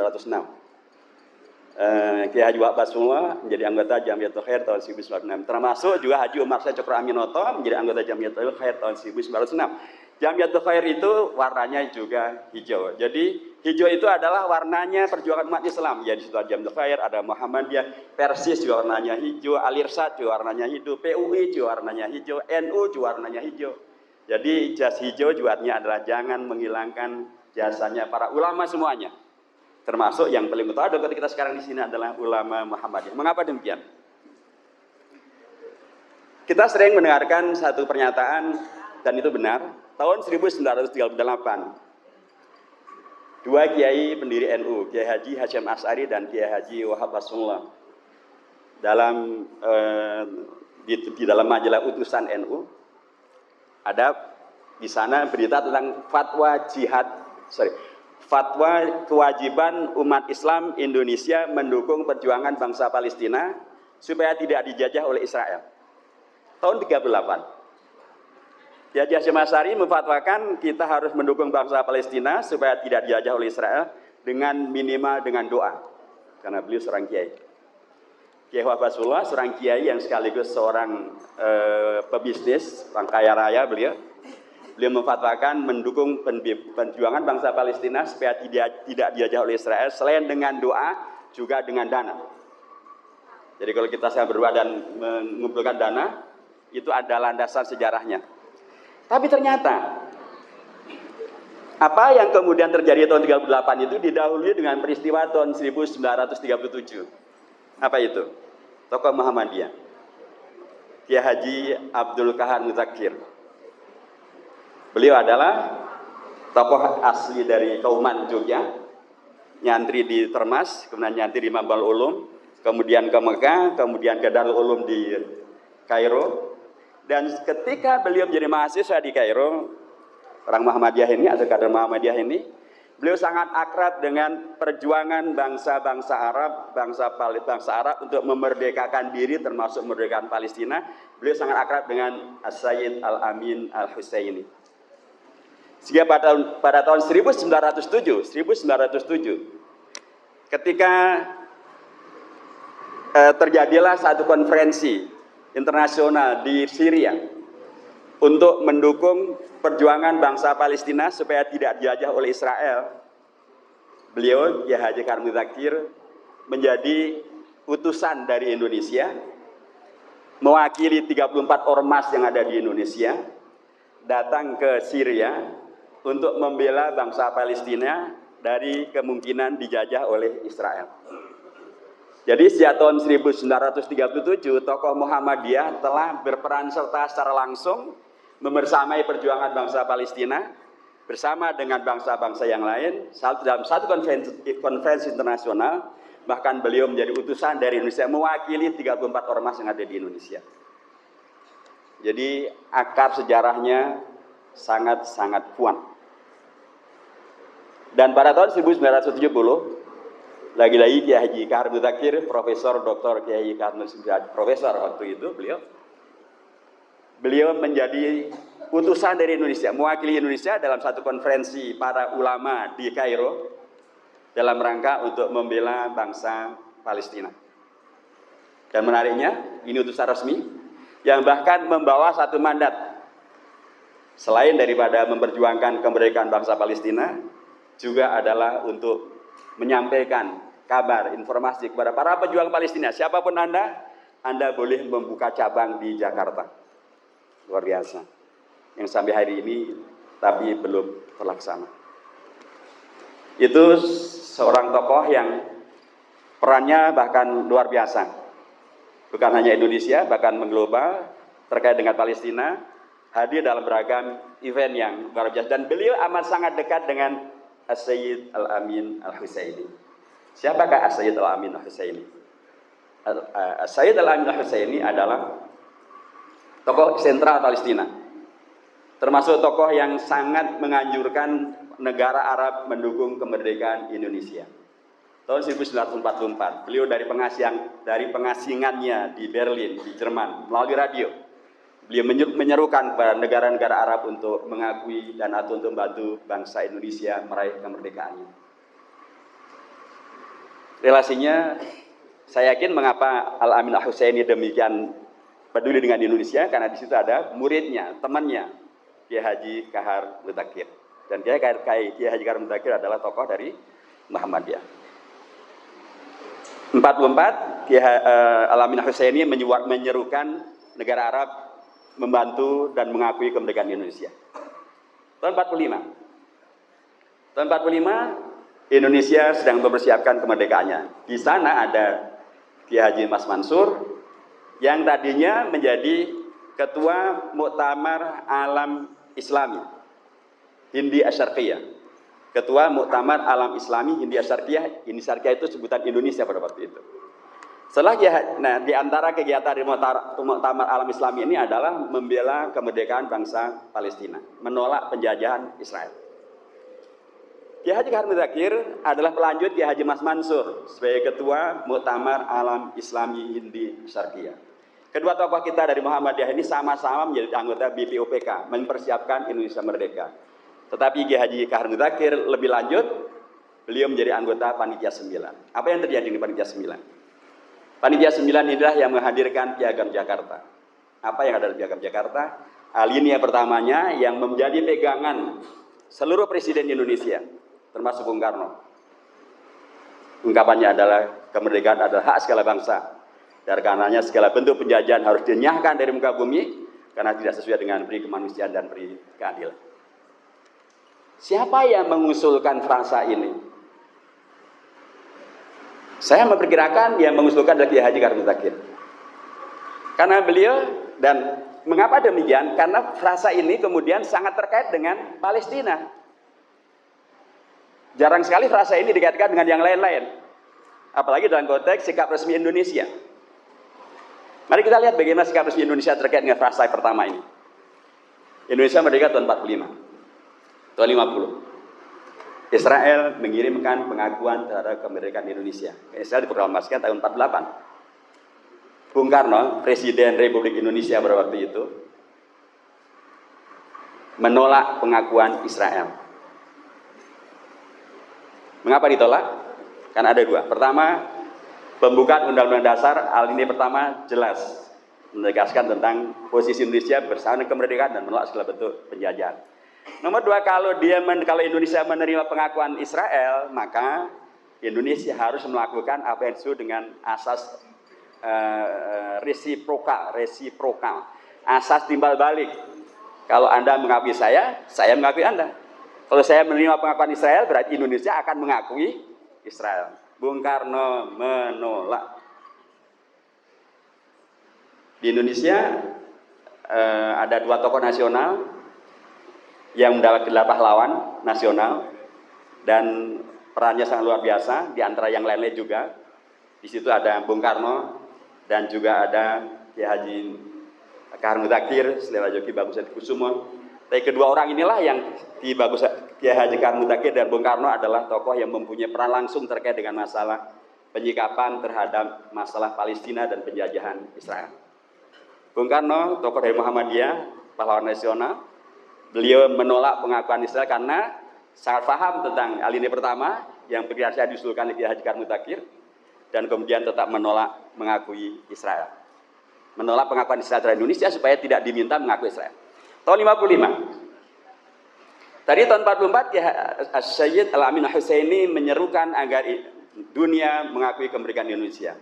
Kiai Haji Wahab Basmullah menjadi anggota Jamiatul Khair tahun 1906. Termasuk juga Haji Umar Syed Cokro Aminoto menjadi anggota Jamiatul Khair tahun 1906. Jamiatul Khair itu warnanya juga hijau. Jadi hijau itu adalah warnanya perjuangan umat Islam. Ya di situ ada Jamiatul Khair, ada Muhammadiyah, Persis juga warnanya hijau, Al-Irsyad juga warnanya hijau, PUI juga warnanya hijau, NU juga warnanya hijau. Jadi jas hijau juga artinya adalah jangan menghilangkan jasanya para ulama semuanya. Termasuk yang paling utama ketika kita sekarang di sini adalah ulama Muhammadiyah. Mengapa demikian? Kita sering mendengarkan satu pernyataan dan itu benar. Tahun 1938, dua kiai pendiri NU, Kiai Haji Hasyim Asy'ari dan Kiai Haji Wahab Basmullah, di dalam majalah utusan NU ada Di sana berita tentang fatwa kewajiban umat Islam Indonesia mendukung perjuangan bangsa Palestina supaya tidak dijajah oleh Israel. Tahun 38. Kiai Hasyim Asy'ari memfatwakan kita harus mendukung bangsa Palestina supaya tidak dijajah oleh Israel minimal dengan doa. Karena beliau seorang kiai. Kiai Wahbasullah, seorang kiai yang sekaligus seorang pebisnis, orang kaya raya beliau memfatwakan mendukung perjuangan bangsa Palestina supaya tidak dijajah oleh Israel selain dengan doa juga dengan dana. Jadi kalau kita sedang berdoa dan mengumpulkan dana, itu ada landasan sejarahnya. Tapi ternyata apa yang kemudian terjadi tahun 38 itu didahului dengan peristiwa tahun 1937. Apa itu? Tokoh Muhammadiyah, Kiai Haji Abdul Qahar Muzakir. Beliau adalah tokoh asli dari Kauman Jogja, nyantri di Termas, kemudian nyantri di Mambal Ulum, kemudian ke Mekah, kemudian ke Darul Ulum di Kairo. Dan ketika beliau menjadi mahasiswa di Kairo, orang Muhammadiyah ini atau kader Muhammadiyah ini, beliau sangat akrab dengan perjuangan bangsa-bangsa Arab, bangsa Arab untuk memerdekakan diri termasuk memerdekakan Palestina. Beliau sangat akrab dengan As-Sayyid Al-Amin Al-Husaini. Sehingga pada tahun 1907, ketika terjadilah satu konferensi internasional di Syria untuk mendukung perjuangan bangsa Palestina supaya tidak dijajah oleh Israel. Beliau, Kiai Haji Qahar Muzakir, menjadi utusan dari Indonesia, mewakili 34 ormas yang ada di Indonesia, datang ke Syria untuk membela bangsa Palestina dari kemungkinan dijajah oleh Israel. Jadi sejak tahun 1937, tokoh Muhammadiyah telah berperan serta secara langsung membersamai perjuangan bangsa Palestina bersama dengan bangsa-bangsa yang lain dalam satu konferensi internasional. Bahkan beliau menjadi utusan dari Indonesia mewakili 34 ormas yang ada di Indonesia. Jadi akar sejarahnya sangat-sangat kuat. Dan pada tahun 1970, lagi-lagi Kiai Haji Qahar Muzakir, Profesor Dr. Kiai Qahar Muzakir, profesor waktu itu beliau menjadi utusan dari Indonesia, mewakili Indonesia dalam satu konferensi para ulama di Kairo dalam rangka untuk membela bangsa Palestina. Dan menariknya, ini utusan resmi yang bahkan membawa satu mandat. Selain daripada memperjuangkan kemerdekaan bangsa Palestina, juga adalah untuk menyampaikan kabar, informasi kepada para pejuang Palestina. Siapapun Anda boleh membuka cabang di Jakarta. Luar biasa. Yang sampai hari ini tapi belum terlaksana. Itu seorang tokoh yang perannya bahkan luar biasa. Bukan hanya Indonesia, bahkan mengglobal terkait dengan Palestina, hadir dalam beragam event yang luar biasa. Dan beliau amat sangat dekat dengan As-Sayyid Al-Amin Al-Husaini. Siapakah As-Sayyid Al-Amin Al-Husaini? As-Sayyid Al-Amin Al-Husaini adalah tokoh sentral Palestina. Termasuk tokoh yang sangat menganjurkan negara Arab mendukung kemerdekaan Indonesia. Tahun 1944, beliau dari pengasingannya di Berlin, di Jerman, melalui radio, beliau menyerukan kepada negara-negara Arab untuk mengakui dan atau untuk membantu bangsa Indonesia meraih kemerdekaannya. Relasinya, saya yakin mengapa Al-Amin Al-Husaini demikian peduli dengan Indonesia, karena di situ ada muridnya, temannya, Kiai Haji Qahar Muzakir. Dan Kiai Haji Qahar Muzakir adalah tokoh dari Muhammadiyah. 44, Al-Amin Al-Husaini menyerukan negara Arab membantu dan mengakui kemerdekaan Indonesia. Tahun 45. Tahun 45 Indonesia sedang mempersiapkan kemerdekaannya. Di sana ada Kiai Haji Mas Mansur yang tadinya menjadi ketua Muktamar Alam Islami Hindi Asyarqiyah. Ketua Muktamar Alam Islami Hindi Asyarqiyah. Hindi Asyarqiyah itu sebutan Indonesia pada waktu itu. Nah, di antara kegiatan di Muktamar Alam Islami ini adalah membela kemerdekaan bangsa Palestina, menolak penjajahan Israel. Kiai Haji Kahar Muzakir adalah pelanjut Kiai Haji Mas Mansur sebagai ketua Muktamar Alam Islami Hindi Syarqiyah. Kedua tokoh kita dari Muhammadiyah ini sama-sama menjadi anggota BPUPK, mempersiapkan Indonesia Merdeka. Tetapi Kiai Haji Kahar Muzakir lebih lanjut, beliau menjadi anggota Panitia 9. Apa yang terjadi di Panitia 9? Panitia 9 inilah yang menghadirkan Piagam Jakarta. Apa yang ada di Piagam Jakarta? Alinea pertamanya yang menjadi pegangan seluruh presiden Indonesia, termasuk Bung Karno. Ungkapannya adalah kemerdekaan adalah hak segala bangsa. Dan karenanya segala bentuk penjajahan harus dinyahkan dari muka bumi karena tidak sesuai dengan peri kemanusiaan dan peri keadilan. Siapa yang mengusulkan frasa ini? Saya memperkirakan yang mengusulkan adalah Kiai Haji Kahar Muzakir. Karena beliau, dan mengapa demikian? Karena frasa ini kemudian sangat terkait dengan Palestina. Jarang sekali frasa ini dikaitkan dengan yang lain-lain. Apalagi dalam konteks sikap resmi Indonesia. Mari kita lihat bagaimana sikap resmi Indonesia terkait dengan frasa pertama ini. Indonesia merdeka tahun 45. Tahun 50. Israel mengirimkan pengakuan terhadap kemerdekaan Indonesia. Israel diproklamasikan tahun 48. Bung Karno, Presiden Republik Indonesia pada waktu itu, menolak pengakuan Israel. Mengapa ditolak? Karena ada dua. Pertama, pembukaan Undang-Undang Dasar alinea pertama jelas menegaskan tentang posisi Indonesia bersama dengan kemerdekaan dan menolak segala bentuk penjajahan. Nomor dua, kalau Indonesia menerima pengakuan Israel, maka Indonesia harus melakukan apa yang disebut dengan asas resiprokal, asas timbal balik. Kalau Anda mengakui saya mengakui Anda. Kalau saya menerima pengakuan Israel, berarti Indonesia akan mengakui Israel. Bung Karno menolak. Di Indonesia ada dua tokoh nasional yang mendapat gelar pahlawan nasional dan perannya sangat luar biasa. Di antara yang lain-lain juga, di situ ada Bung Karno dan juga ada Kiai Haji Kahar Muzakir, Saudara Joki Bagus Kusumo. Tapi kedua orang inilah yang Kiai Haji Kahar Muzakir dan Bung Karno adalah tokoh yang mempunyai peran langsung terkait dengan masalah penyikapan terhadap masalah Palestina dan penjajahan Israel. Bung Karno, tokoh dari Muhammadiyah, pahlawan nasional. Beliau menolak pengakuan Israel karena sangat paham tentang alinea pertama yang berkira-kira diusulkan oleh Kiai Haji Kahar Muzakir dan kemudian tetap menolak mengakui Israel. Menolak pengakuan Israel terhadap Indonesia supaya tidak diminta mengakui Israel. Tahun 55. Tadi tahun 44 Sayyid Al-Amin Al-Husaini menyerukan agar dunia mengakui kemerdekaan Indonesia.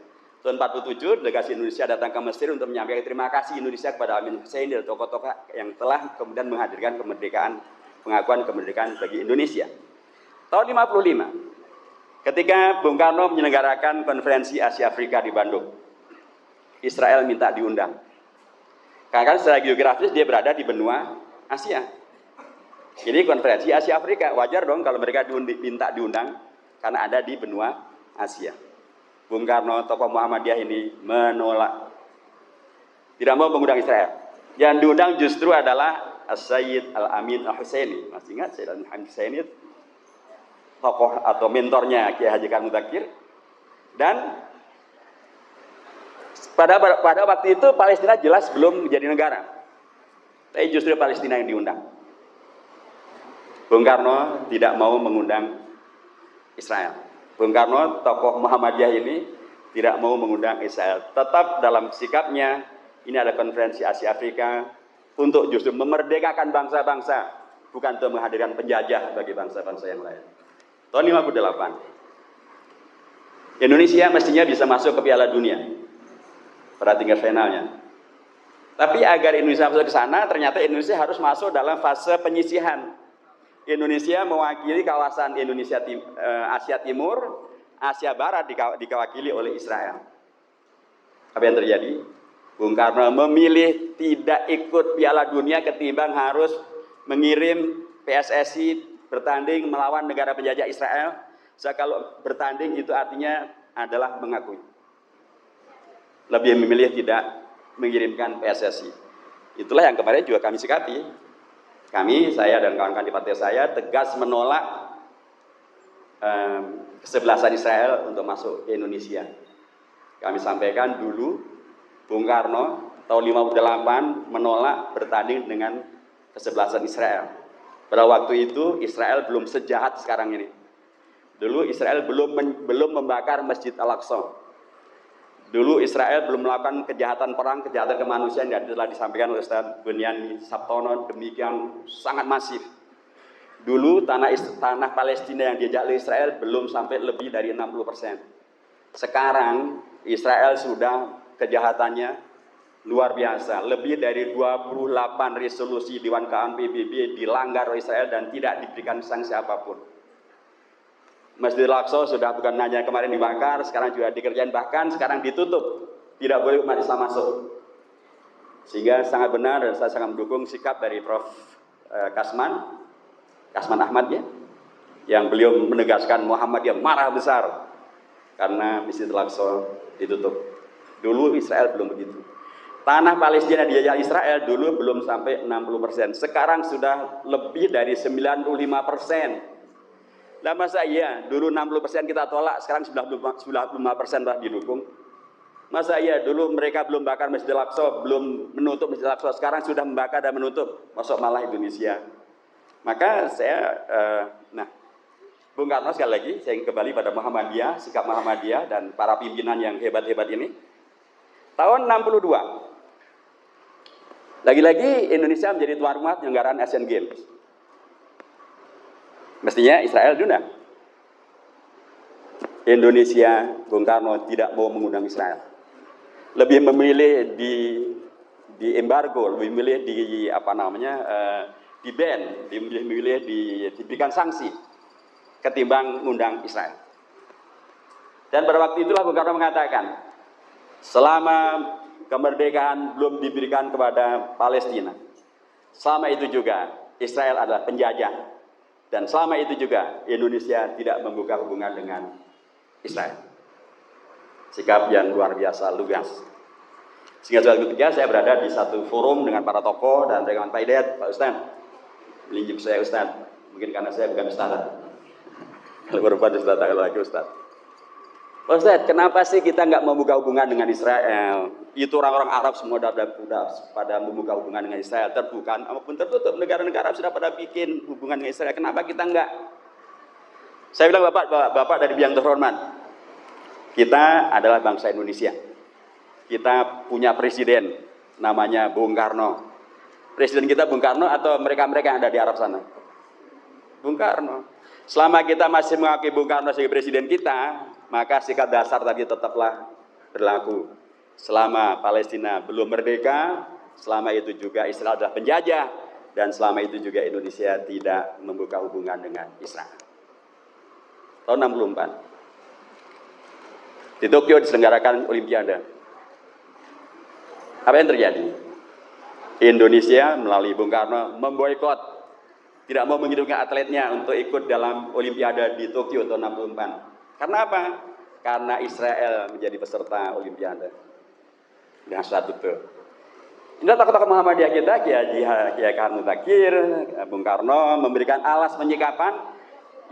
Tahun 47 delegasi Indonesia datang ke Mesir untuk menyampaikan terima kasih Indonesia kepada Amin Hussein dan tokoh-tokoh yang telah kemudian menghadirkan pengakuan kemerdekaan bagi Indonesia. Tahun 55, ketika Bung Karno menyelenggarakan konferensi Asia Afrika di Bandung, Israel minta diundang. Karena secara geografis dia berada di benua Asia. Jadi konferensi Asia Afrika, wajar dong kalau mereka minta diundang karena ada di benua Asia. Bung Karno, tokoh Muhammadiyah ini menolak. Tidak mau mengundang Israel. Yang diundang justru adalah Sayyid Al-Amin Al-Husaini. Masih ingat Sayyid Al-Amin Al-Husaini? Tokoh atau mentornya Kiai Haji Kahar Muzakir. Dan pada waktu itu Palestina jelas belum menjadi negara. Tapi justru Palestina yang diundang. Bung Karno tidak mau mengundang Israel. Bung Karno, tokoh Muhammadiyah ini tidak mau mengundang Israel. Tetap dalam sikapnya, ini ada konferensi Asia Afrika untuk justru memerdekakan bangsa-bangsa, bukan untuk menghadirkan penjajah bagi bangsa-bangsa yang lain. Tahun 58. Indonesia mestinya bisa masuk ke Piala Dunia pada tingkat finalnya. Tapi agar Indonesia masuk ke sana, ternyata Indonesia harus masuk dalam fase penyisihan. Indonesia mewakili kawasan Asia Timur, Asia Barat dikawakili oleh Israel. Apa yang terjadi? Bung Karno memilih tidak ikut Piala Dunia ketimbang harus mengirim PSSI bertanding melawan negara penjajah Israel. Kalau bertanding itu artinya adalah mengakui. lebih memilih tidak mengirimkan PSSI. Itulah yang kemarin juga kami sikapi. Kami, saya dan kawan-kawan di partai saya tegas menolak kesebelasan Israel untuk masuk ke Indonesia. Kami sampaikan dulu, Bung Karno tahun 58 menolak bertanding dengan kesebelasan Israel. Pada waktu itu Israel belum sejahat sekarang ini. Dulu Israel belum membakar Masjid Al-Aqsa. Dulu Israel belum melakukan kejahatan perang, kejahatan kemanusiaan yang telah disampaikan oleh Ustaz Bunyan Sabtono demikian sangat masif. Dulu tanah Palestina yang dijajah oleh Israel belum sampai lebih dari 60%. Sekarang Israel sudah kejahatannya luar biasa. Lebih dari 28 resolusi Dewan Keamanan PBB dilanggar oleh Israel dan tidak diberikan sanksi apapun. Masjidil Aqsa sudah bukan hanya kemarin dibakar, sekarang juga dikerjain, bahkan sekarang ditutup, tidak boleh umat Islam masuk. Sehingga sangat benar dan saya sangat mendukung sikap dari Prof. Kasman Ahmad ya, yang beliau menegaskan Muhammadiyah marah besar karena Masjidil Aqsa ditutup. Dulu Israel belum begitu. Tanah Palestina dijajah Israel dulu belum sampai 60%, sekarang sudah lebih dari 95%. Lah masa iya dulu 60% kita tolak, sekarang 95% lah didukung. Masa iya dulu mereka belum bakar Masjidil Aqsa, belum menutup Masjidil Aqsa, sekarang sudah membakar dan menutup, masuk malah Indonesia. Maka saya, Bung Karno sekali lagi, saya kembali pada Muhammadiyah, sikap Muhammadiyah dan para pimpinan yang hebat-hebat ini. Tahun 62, lagi-lagi Indonesia menjadi tuan rumah penyelenggaraan Asian Games. Mestinya Israel diundang. Indonesia, Bung Karno tidak mau mengundang Israel. Lebih memilih di embargo, lebih memilih di di ban, memilih diberikan sanksi ketimbang mengundang Israel. Dan pada waktu itulah Bung Karno mengatakan, selama kemerdekaan belum diberikan kepada Palestina, selama itu juga Israel adalah penjajah. Dan selama itu juga Indonesia tidak membuka hubungan dengan Israel. Sikap yang luar biasa lugas. Sehingga suatu ketika saya berada di satu forum dengan para tokoh dan dengan Pak Hidayat, Pak Ustaz, melinjuk saya Ustaz, mungkin karena saya bukan Ustaz. Kalau berubah Ustaz, kalau lagi Ustaz. Pak Ustaz, kenapa sih kita nggak membuka hubungan dengan Israel? Itu orang-orang Arab semua sudah pada membuka hubungan dengan Israel, terbuka maupun tertutup. Negara-negara Arab sudah pada bikin hubungan dengan Israel. Kenapa kita enggak? Saya bilang Bapak dari yang terhormat, kita adalah bangsa Indonesia. Kita punya presiden, namanya Bung Karno. Presiden kita Bung Karno atau mereka-mereka yang ada di Arab sana? Bung Karno. Selama kita masih mengakui Bung Karno sebagai presiden kita, maka sikap dasar tadi tetaplah berlaku. Selama Palestina belum merdeka, selama itu juga Israel adalah penjajah, dan selama itu juga Indonesia tidak membuka hubungan dengan Israel. Tahun 64, di Tokyo diselenggarakan Olimpiade. Apa yang terjadi? Indonesia melalui Bung Karno memboikot, tidak mau mengirimkan atletnya untuk ikut dalam Olimpiade di Tokyo tahun 64. Karena apa? Karena Israel menjadi peserta Olimpiade. Dengan satu tuh. Inilah tokoh-tokoh Muhammadiyah kita, Kiai Haji Muzakir, Bung Karno memberikan alas penyikapan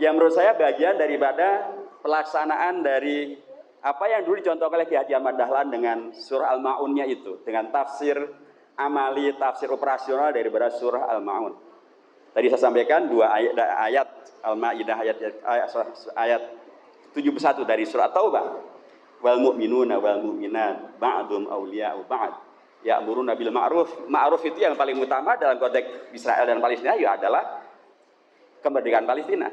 yang menurut saya bagian daripada pelaksanaan dari apa yang dulu dicontohkan oleh Kiai Haji Ahmad Dahlan dengan surah Al-Ma'unnya itu, dengan tafsir amali, tafsir operasional daripada surah Al-Ma'un. Tadi saya sampaikan dua ayat Al-Ma'idah ayat 71 dari surah Taubah. Wal mu'minuna wal mu'minat ba'dhum awliya'u ba'd ya'muruna bil ma'ruf. Ma'ruf itu yang paling utama dalam konteks Israel dan Palestina ya adalah kemerdekaan Palestina.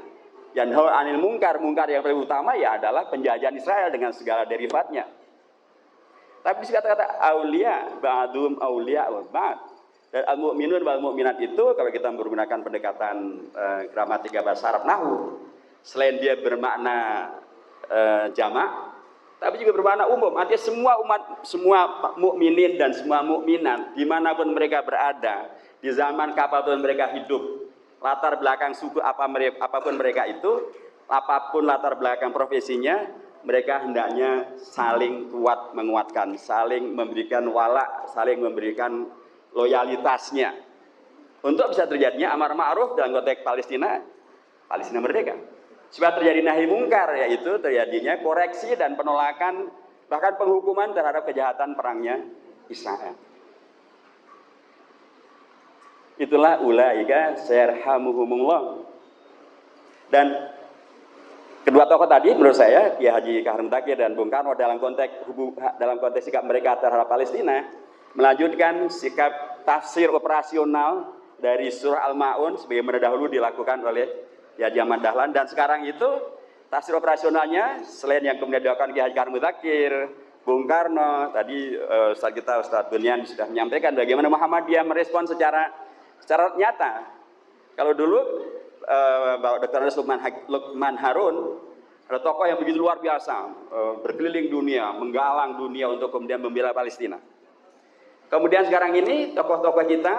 Yanhauna 'anil munkar, munkar yang paling utama ya adalah penjajahan Israel dengan segala derivatnya. Tapi kata-kata aulia ba'dhum awliya'u ba'd dan al-mu'minun wal mu'minat itu kalau kita menggunakan pendekatan gramatika bahasa Arab nahwu, selain dia bermakna jamak, tapi juga bermakna umum. Artinya semua umat, semua mukminin dan semua mukminat dimanapun mereka berada, di zaman kapanpun mereka hidup, latar belakang suku apapun mereka itu, apapun latar belakang profesinya, mereka hendaknya saling kuat menguatkan, saling memberikan wala, saling memberikan loyalitasnya. Untuk bisa terjadinya amar ma'ruf dalam konteks Palestina merdeka. Supaya terjadi nahi mungkar, yaitu terjadinya koreksi dan penolakan, bahkan penghukuman terhadap kejahatan perangnya Israel. Itulah ulaika sayarhamuhumullah. Dan kedua tokoh tadi menurut saya, Kiai Haji Kahar Mutakhir dan Bung Karno dalam konteks sikap mereka terhadap Palestina melanjutkan sikap tafsir operasional dari surah Al-Maun sebagaimana dahulu dilakukan oleh Kiai Haji Ahmad Dahlan, dan sekarang itu tafsir operasionalnya selain yang kemudian dilakukan Kiai Haji Kahar Mutakhir, Bung Karno, tadi Ustaz Bunyan sudah menyampaikan bagaimana Muhammadiyah merespon secara nyata. Kalau dulu Bapak Dr. Lukman Harun ada tokoh yang begitu luar biasa, berkeliling dunia, menggalang dunia untuk kemudian membela Palestina. Kemudian sekarang ini tokoh-tokoh kita,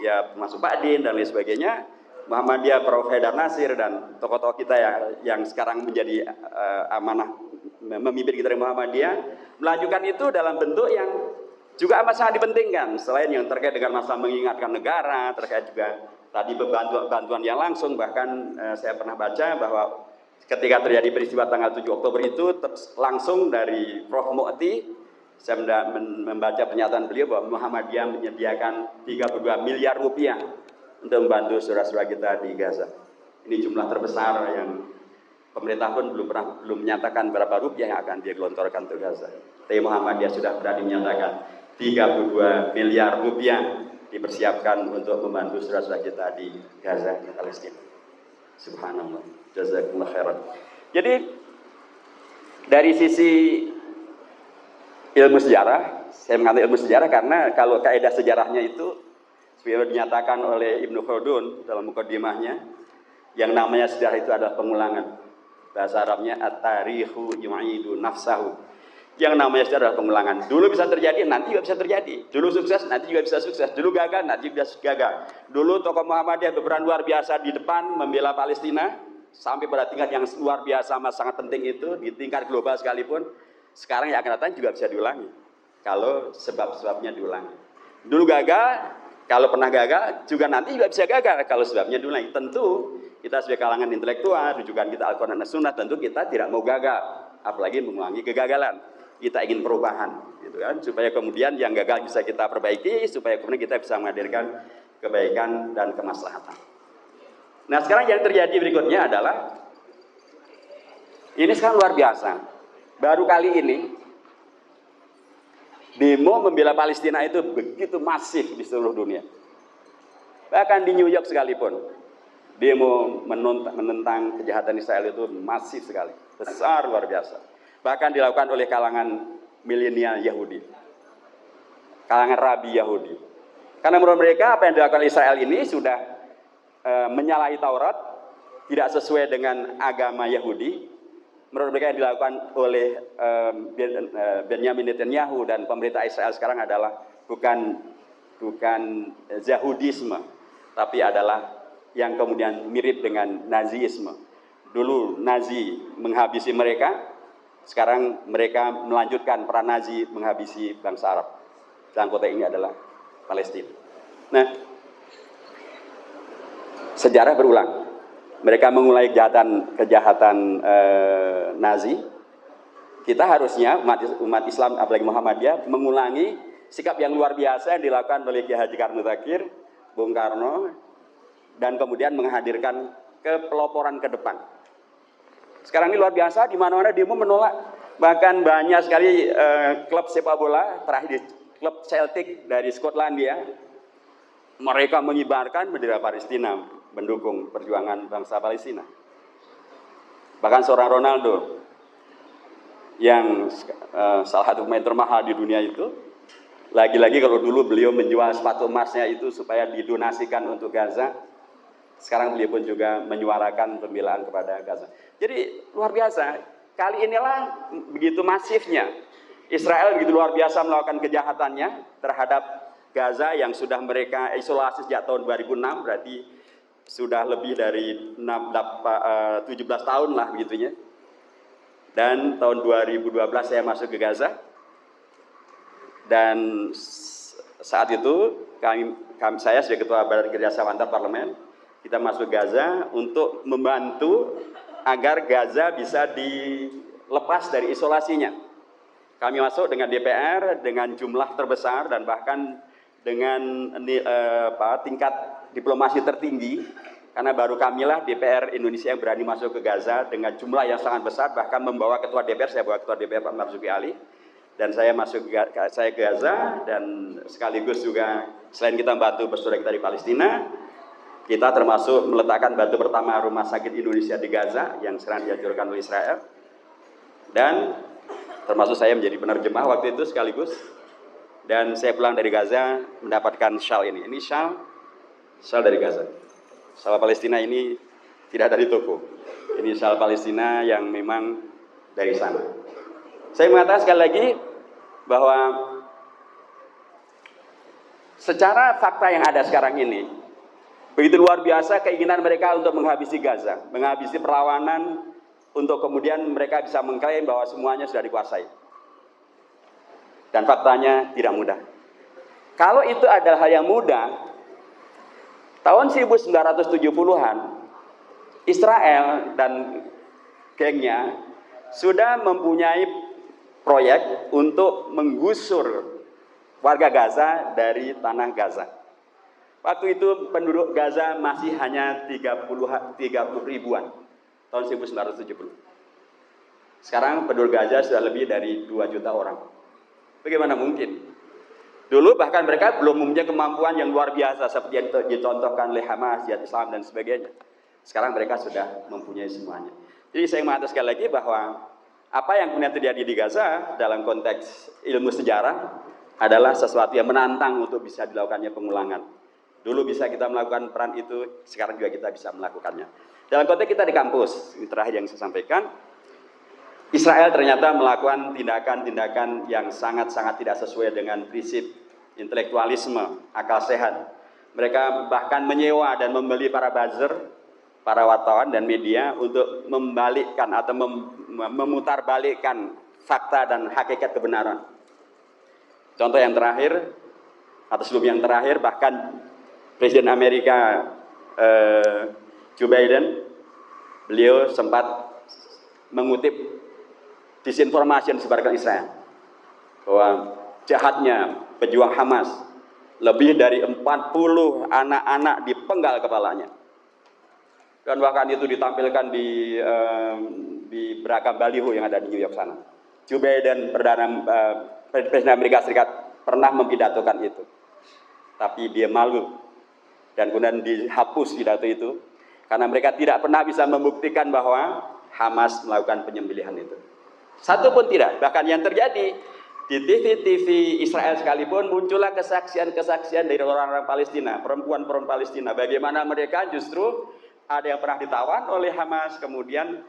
ya termasuk Pak Din dan lain sebagainya, Muhammadiyah, Prof. Haidar Nasir dan tokoh-tokoh kita yang sekarang menjadi amanah memimpin kita dari Muhammadiyah, melanjutkan itu dalam bentuk yang juga amat sangat dipentingkan. Selain yang terkait dengan masalah mengingatkan negara, terkait juga tadi bantuan yang langsung, bahkan saya pernah baca bahwa ketika terjadi peristiwa tanggal 7 Oktober itu langsung dari Prof. Mu'ti, saya membaca pernyataan beliau bahwa Muhammadiyah menyediakan 32 miliar rupiah untuk membantu saudara-saudara kita di Gaza. Ini jumlah terbesar yang pemerintah pun belum menyatakan berapa rupiah yang akan digelontorkan untuk Gaza. Tapi Muhammadiyah sudah berani menyatakan 32 miliar rupiah dipersiapkan untuk membantu saudara-saudara kita di Gaza, di Palestina. Subhanallah. Jazakumullah khairan. Jadi dari sisi ilmu sejarah, saya mengatakan ilmu sejarah karena kalau kaidah sejarahnya itu seperti dinyatakan oleh Ibnu Khaldun dalam mukadimahnya, yang namanya sejarah itu adalah pengulangan. Bahasa Arabnya at-tarikhu yu'idu nafsahu. Yang namanya sejarah adalah pengulangan. Dulu bisa terjadi, nanti juga bisa terjadi. Dulu sukses, nanti juga bisa sukses. Dulu gagal, nanti juga bisa gagal. Dulu tokoh Muhammadiyah berperan luar biasa di depan membela Palestina sampai pada tingkat yang luar biasa, amat sangat penting itu di tingkat global sekalipun. Sekarang yang akan datang juga bisa diulangi kalau sebab-sebabnya diulangi. Dulu gagal, kalau pernah gagal juga nanti juga bisa gagal kalau sebabnya diulangi. Tentu kita sebagai kalangan intelektual, rujukan kita Al-Quran dan Sunnah, tentu kita tidak mau gagal, apalagi mengulangi kegagalan. Kita ingin perubahan, gitu kan, supaya kemudian yang gagal bisa kita perbaiki, supaya kemudian kita bisa menghadirkan kebaikan dan kemaslahatan. Nah, sekarang yang terjadi berikutnya adalah ini sekarang luar biasa. Baru kali ini demo membela Palestina itu begitu masif di seluruh dunia. Bahkan di New York sekalipun demo menentang kejahatan Israel itu masif sekali, besar luar biasa. Bahkan dilakukan oleh kalangan milenial Yahudi, kalangan rabi Yahudi. Karena menurut mereka apa yang dilakukan Israel ini sudah menyalahi Taurat, tidak sesuai dengan agama Yahudi. Menurut mereka yang dilakukan oleh Benyamin Netanyahu dan pemerintah Israel sekarang adalah bukan Yahudisme, tapi adalah yang kemudian mirip dengan Nazisme. Dulu Nazi menghabisi mereka, sekarang mereka melanjutkan peran Nazi menghabisi bangsa Arab. Dalam konteks ini adalah Palestina. Nah, sejarah berulang. Mereka mengulai kejahatan Nazi. Kita harusnya umat Islam, apalagi Muhammadiyah, mengulangi sikap yang luar biasa yang dilakukan oleh Kiai Haji Kahar Mutakhir, Bung Karno, dan kemudian menghadirkan kepeloporan ke depan. Sekarang ini luar biasa, di mana-mana demo menolak. Bahkan banyak sekali klub sepak bola, terakhir klub Celtic dari Skotlandia, mereka mengibarkan bendera Palestina, mendukung perjuangan bangsa Palestina. Bahkan seorang Ronaldo yang salah satu pemain termahal di dunia itu, lagi-lagi kalau dulu beliau menjual sepatu emasnya itu supaya didonasikan untuk Gaza, sekarang beliau pun juga menyuarakan pembelaan kepada Gaza. Jadi luar biasa, kali inilah begitu masifnya Israel begitu luar biasa melakukan kejahatannya terhadap Gaza yang sudah mereka isolasi sejak tahun 2006, berarti sudah lebih dari 17 tahun lah begitunya. Dan tahun 2012 saya masuk ke Gaza. Dan saat itu saya sebagai Ketua Badan Kerjasama Antar Parlemen, kita masuk Gaza untuk membantu agar Gaza bisa dilepas dari isolasinya. Kami masuk dengan DPR dengan jumlah terbesar dan bahkan dengan tingkat diplomasi tertinggi, karena baru kamilah DPR Indonesia yang berani masuk ke Gaza dengan jumlah yang sangat besar, bahkan membawa Ketua DPR, saya bawa Ketua DPR Pak Marzuki Ali, dan saya ke Gaza, dan sekaligus juga selain kita membantu bersaudara kita di Palestina, kita termasuk meletakkan batu pertama rumah sakit Indonesia di Gaza yang sekarang dihancurkan oleh Israel. Dan termasuk saya menjadi penerjemah waktu itu sekaligus. Dan saya pulang dari Gaza mendapatkan shawl ini. Ini shawl dari Gaza. Shawl Palestina ini tidak dari toko. Ini shawl Palestina yang memang dari sana. Saya mengatakan sekali lagi bahwa secara fakta yang ada sekarang ini, begitu luar biasa keinginan mereka untuk menghabisi Gaza, menghabisi perlawanan, untuk kemudian mereka bisa mengklaim bahwa semuanya sudah dikuasai. Dan faktanya tidak mudah. Kalau itu adalah hal yang mudah, tahun 1970-an, Israel dan gengnya sudah mempunyai proyek untuk menggusur warga Gaza dari tanah Gaza. Waktu itu penduduk Gaza masih hanya 30 ribuan, tahun 1970. Sekarang penduduk Gaza sudah lebih dari 2 juta orang. Bagaimana mungkin? Dulu bahkan mereka belum mempunyai kemampuan yang luar biasa seperti yang dicontohkan oleh Hamas, Jihad Islam dan sebagainya. Sekarang mereka sudah mempunyai semuanya. Jadi saya mengatakan sekali lagi bahwa apa yang kemudian terjadi di Gaza dalam konteks ilmu sejarah adalah sesuatu yang menantang untuk bisa dilakukannya pengulangan. Dulu bisa kita melakukan peran itu, sekarang juga kita bisa melakukannya. Dalam konteks kita di kampus, ini terakhir yang saya sampaikan, Israel ternyata melakukan tindakan-tindakan yang sangat-sangat tidak sesuai dengan prinsip intelektualisme, akal sehat. Mereka bahkan menyewa dan membeli para buzzer, para wartawan dan media untuk membalikkan atau memutarbalikkan fakta dan hakikat kebenaran. Contoh yang terakhir, atau sebelum yang terakhir, bahkan Presiden Amerika Joe Biden, beliau sempat mengutip disinformasi yang disebarkan Israel bahwa jahatnya pejuang Hamas, lebih dari 40 anak-anak dipenggal kepalanya, dan bahkan itu ditampilkan di beragam baliho yang ada di New York sana. Joe Biden, Presiden Amerika Serikat, pernah mempidatokan itu, tapi dia malu dan kemudian dihapus pidato itu karena mereka tidak pernah bisa membuktikan bahwa Hamas melakukan penyembelihan itu. Satu pun tidak. Bahkan yang terjadi di TV-TV Israel sekalipun muncullah kesaksian-kesaksian dari orang-orang Palestina, perempuan-perempuan Palestina, bagaimana mereka justru ada yang pernah ditawan oleh Hamas, kemudian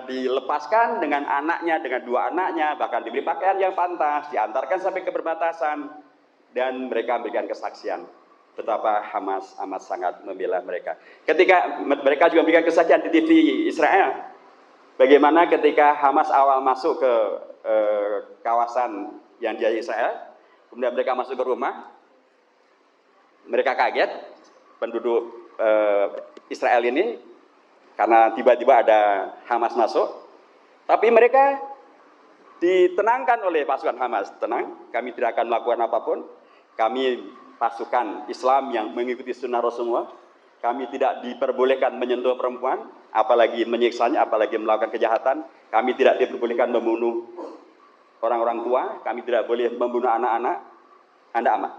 dilepaskan dengan anaknya, dengan 2 anaknya, bahkan diberi pakaian yang pantas, diantarkan sampai ke perbatasan, dan mereka memberikan kesaksian betapa Hamas amat sangat membela mereka. Ketika mereka juga memberikan kesaksian di TV Israel, bagaimana ketika Hamas awal masuk ke kawasan yang di Israel, kemudian mereka masuk ke rumah, mereka kaget, penduduk Israel ini, karena tiba-tiba ada Hamas masuk, tapi mereka ditenangkan oleh pasukan Hamas. Tenang, kami tidak akan melakukan apapun, kami pasukan Islam yang mengikuti sunnah Rasulullah, kami tidak diperbolehkan menyentuh perempuan, apalagi menyiksanya, apalagi melakukan kejahatan. Kami tidak diperbolehkan membunuh orang-orang tua, kami tidak boleh membunuh anak-anak. Anda aman.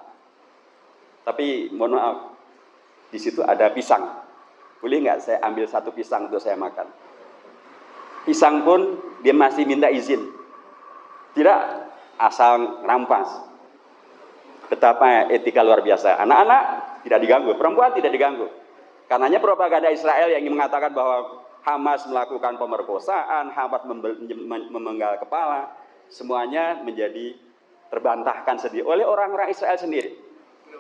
Tapi mohon maaf, di situ ada pisang. Boleh nggak saya ambil 1 pisang untuk saya makan? Pisang pun dia masih minta izin. Tidak asal rampas. Betapa etika luar biasa. Anak-anak tidak diganggu, perempuan tidak diganggu. Karenanya propaganda Israel yang mengatakan bahwa Hamas melakukan pemerkosaan, Hamas memenggal kepala, semuanya menjadi terbantahkan sendiri oleh orang-orang Israel sendiri.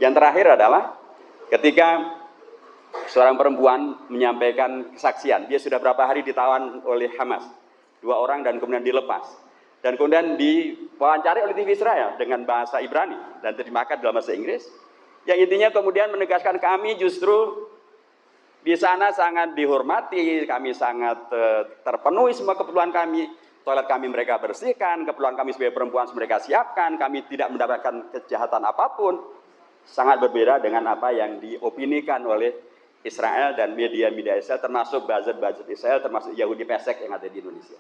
Yang terakhir adalah ketika seorang perempuan menyampaikan kesaksian, dia sudah berapa hari ditawan oleh Hamas, 2 2 orang dan kemudian dilepas. Dan kemudian diwawancari oleh TV Israel dengan bahasa Ibrani dan terjemahkan dalam bahasa Inggris. Yang intinya kemudian menegaskan kami justru di sana sangat dihormati, kami sangat terpenuhi semua keperluan kami. Toilet kami mereka bersihkan, keperluan kami sebagai perempuan mereka siapkan, kami tidak mendapatkan kejahatan apapun. Sangat berbeda dengan apa yang diopinikan oleh Israel dan media-media Israel, termasuk buzzer-buzzer Israel, termasuk Yahudi pesek yang ada di Indonesia.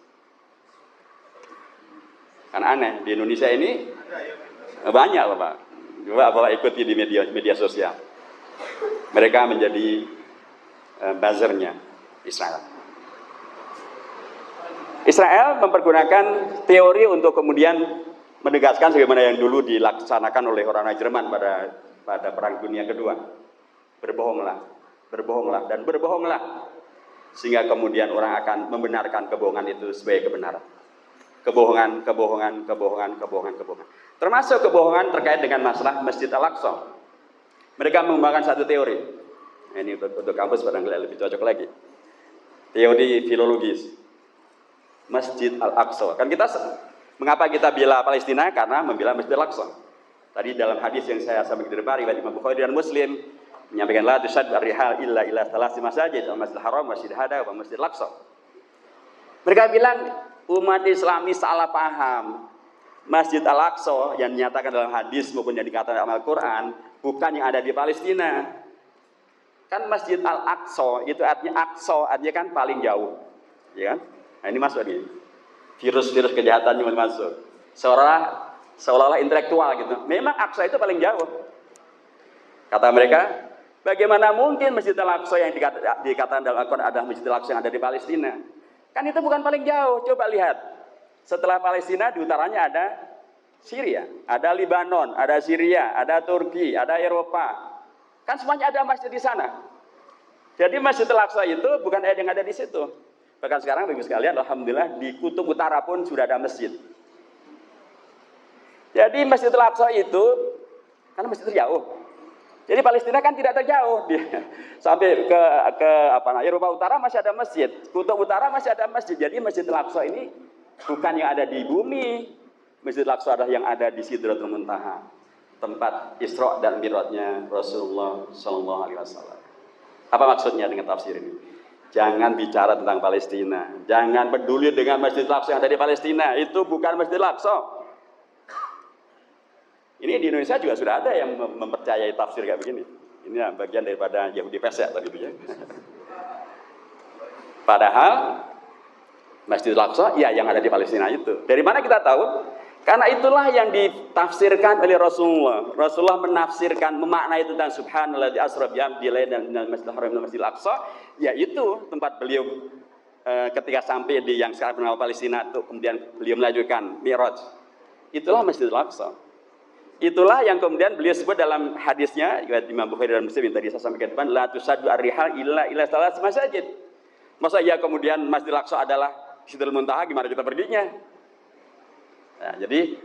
Kan aneh, di Indonesia ini banyak loh Pak. Coba Bapak ikuti di media sosial. Mereka menjadi buzzernya Israel. Israel mempergunakan teori untuk kemudian menegaskan sebagaimana yang dulu dilaksanakan oleh orang-orang Jerman pada Perang Dunia Kedua. Berbohonglah, dan berbohonglah. Sehingga kemudian orang akan membenarkan kebohongan itu sebagai kebenaran. Kebohongan. Termasuk kebohongan terkait dengan masalah Masjid Al-Aqsa. Mereka mengembangkan satu teori. Nah, ini untuk kampus barangkali lebih cocok lagi. Teori filologis. Masjid Al-Aqsa. Kan mengapa kita bela Palestina? Karena membela Masjid Al-Aqsa. Tadi dalam hadis yang saya sampaikan di depan riwayat Imam Bukhari dan Muslim menyampaikan la tushaddu ar-rihal illa thalath masajid, Masjidil Haram, Masjidil Hada, wa Masjidil Aqsa. Mereka bilang umat Islami salah paham. Masjid Al-Aqsa yang dinyatakan dalam hadis maupun yang dikatakan dalam Al-Quran bukan yang ada di Palestina. Kan Masjid Al-Aqsa itu artinya Aqsa, artinya kan paling jauh, ya kan? Nah ini masuk nih, virus-virus kejahatan yang masuk. Seolah-olah intelektual gitu. Memang Aqsa itu paling jauh. Kata mereka, bagaimana mungkin Masjid Al-Aqsa yang dikatakan dalam Al-Quran adalah Masjid Al-Aqsa yang ada di Palestina? Kan itu bukan paling jauh. Coba lihat, setelah Palestina di utaranya ada Syria, ada Libanon, ada Syria, ada Turki, ada Eropa. Kan semuanya ada masjid di sana. Jadi Masjid Al-Aqsa itu bukan yang ada di situ. Bahkan sekarang bagi sekalian, alhamdulillah di kutub utara pun sudah ada masjid. Jadi Masjid Al-Aqsa itu karena masjid terjauh. Jadi Palestina kan tidak terjauh, sampai ke Eropa Utara masih ada masjid, kutub utara masih ada masjid. Jadi Masjid Al-Aqsa ini bukan yang ada di bumi. Masjid Al-Aqsa adalah yang ada di Sidratul Muntaha, tempat Isra dan Mi'rajnya Rasulullah Shallallahu Alaihi Wasallam. Apa maksudnya dengan tafsir ini? Jangan bicara tentang Palestina. Jangan peduli dengan Masjid Al-Aqsa yang ada di Palestina. Itu bukan Masjid Al-Aqsa. Ini di Indonesia juga sudah ada yang mempercayai tafsir kayak begini. Ini bagian daripada Yahudi pesek tadi itu ya. Padahal Masjid Al-Aqsa ya yang ada di Palestina itu. Dari mana kita tahu? Karena itulah yang ditafsirkan oleh Rasulullah. Rasulullah menafsirkan, memaknai tentang Subhanallah di asra bi'abdillah dan Masjidil Haram dan Masjidil Aqsa, yaitu tempat beliau ketika sampai di yang sekarang bernama Palestina itu, kemudian beliau melanjutkan Mi'raj. Itulah Masjidil Aqsa. Itulah yang kemudian beliau sebut dalam hadisnya riwayat Imam Bukhari dan Muslim yang tadi saya sampaikan depan, la tusaddu ar-rihal illa thalath masajid. Masa ya kemudian Masjidil Aqsa adalah Sidratul Muntaha, gimana kita perginya? Nah, jadi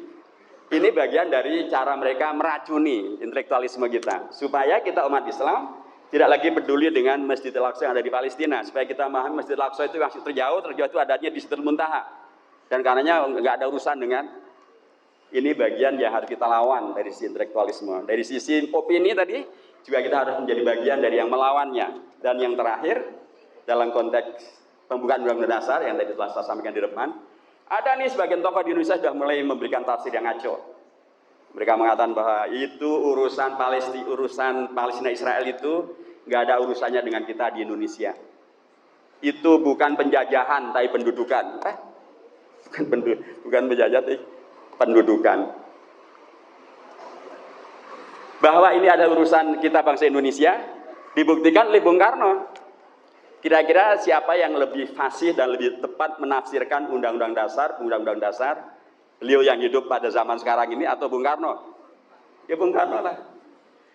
ini bagian dari cara mereka meracuni intelektualisme kita, supaya kita umat Islam tidak lagi peduli dengan Masjid Al-Aqsa yang ada di Palestina, supaya kita memahami Masjid Al-Aqsa itu masih terjauh itu adanya di Sidratul Muntaha, dan karenanya nggak ada urusan dengan ini. Bagian yang harus kita lawan dari sisi intelektualisme. Dari sisi opini tadi juga kita harus menjadi bagian dari yang melawannya. Dan yang terakhir dalam konteks pembukaan Undang-Undang Dasar yang tadi telah saya sampaikan di depan, ada nih sebagian tokoh di Indonesia sudah mulai memberikan tafsir yang ngaco. Mereka mengatakan bahwa itu urusan Palestina Israel itu nggak ada urusannya dengan kita di Indonesia. Itu bukan penjajahan, tapi pendudukan. Bukan penjajah, tapi pendudukan. Bahwa ini ada urusan kita bangsa Indonesia dibuktikan oleh Bung Karno. Kira-kira siapa yang lebih fasih dan lebih tepat menafsirkan Undang-Undang Dasar? Beliau yang hidup pada zaman sekarang ini atau Bung Karno? Ya Bung Karno lah.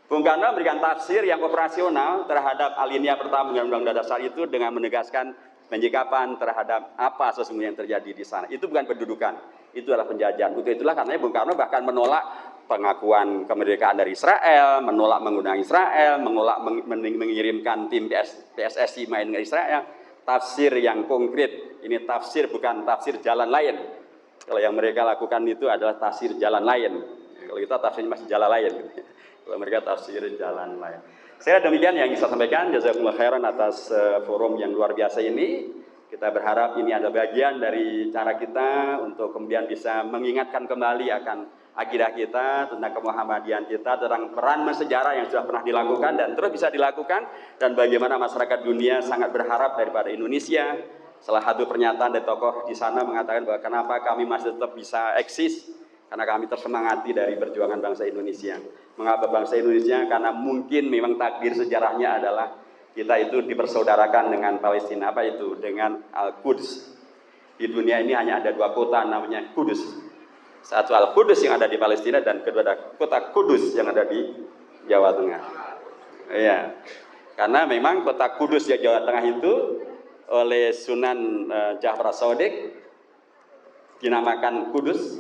Bung Karno memberikan tafsir yang operasional terhadap alinea pertama Undang-Undang Dasar itu dengan menegaskan penyikapan terhadap apa sesungguhnya yang terjadi di sana. Itu bukan pendudukan, itu adalah penjajahan. Untuk itulah karena Bung Karno bahkan menolak pengakuan kemerdekaan dari Israel, menolak mengundang Israel, menolak mengirimkan tim PSSI main ke Israel. tafsir yang konkret. Ini tafsir bukan tafsir jalan lain. Kalau yang mereka lakukan itu adalah tafsir jalan lain. Kalau kita tafsirnya masih jalan lain. Kalau mereka tafsir jalan lain. Saya demikian yang bisa sampaikan. Jazakumullah khairan atas forum yang luar biasa ini. Kita berharap ini adalah bagian dari cara kita untuk kemudian bisa mengingatkan kembali akan akidah kita, tentang kemuhammadian kita, tentang peran sejarah yang sudah pernah dilakukan dan terus bisa dilakukan, dan bagaimana masyarakat dunia sangat berharap daripada Indonesia. Salah satu pernyataan dari tokoh di sana mengatakan bahwa kenapa kami masih tetap bisa eksis, karena kami tersemangati dari perjuangan bangsa Indonesia. Mengapa bangsa Indonesia? Karena mungkin memang takdir sejarahnya adalah kita itu dipersaudarakan dengan Palestina, apa itu? Dengan Al-Quds. Di dunia ini hanya ada dua kota namanya Kudus. Satu Al-Qudus yang ada di Palestina dan kedua ada kota Kudus yang ada di Jawa Tengah. Iya. Karena memang kota Kudus di Jawa Tengah itu oleh Sunan Ja'far As-Shadiq dinamakan Kudus,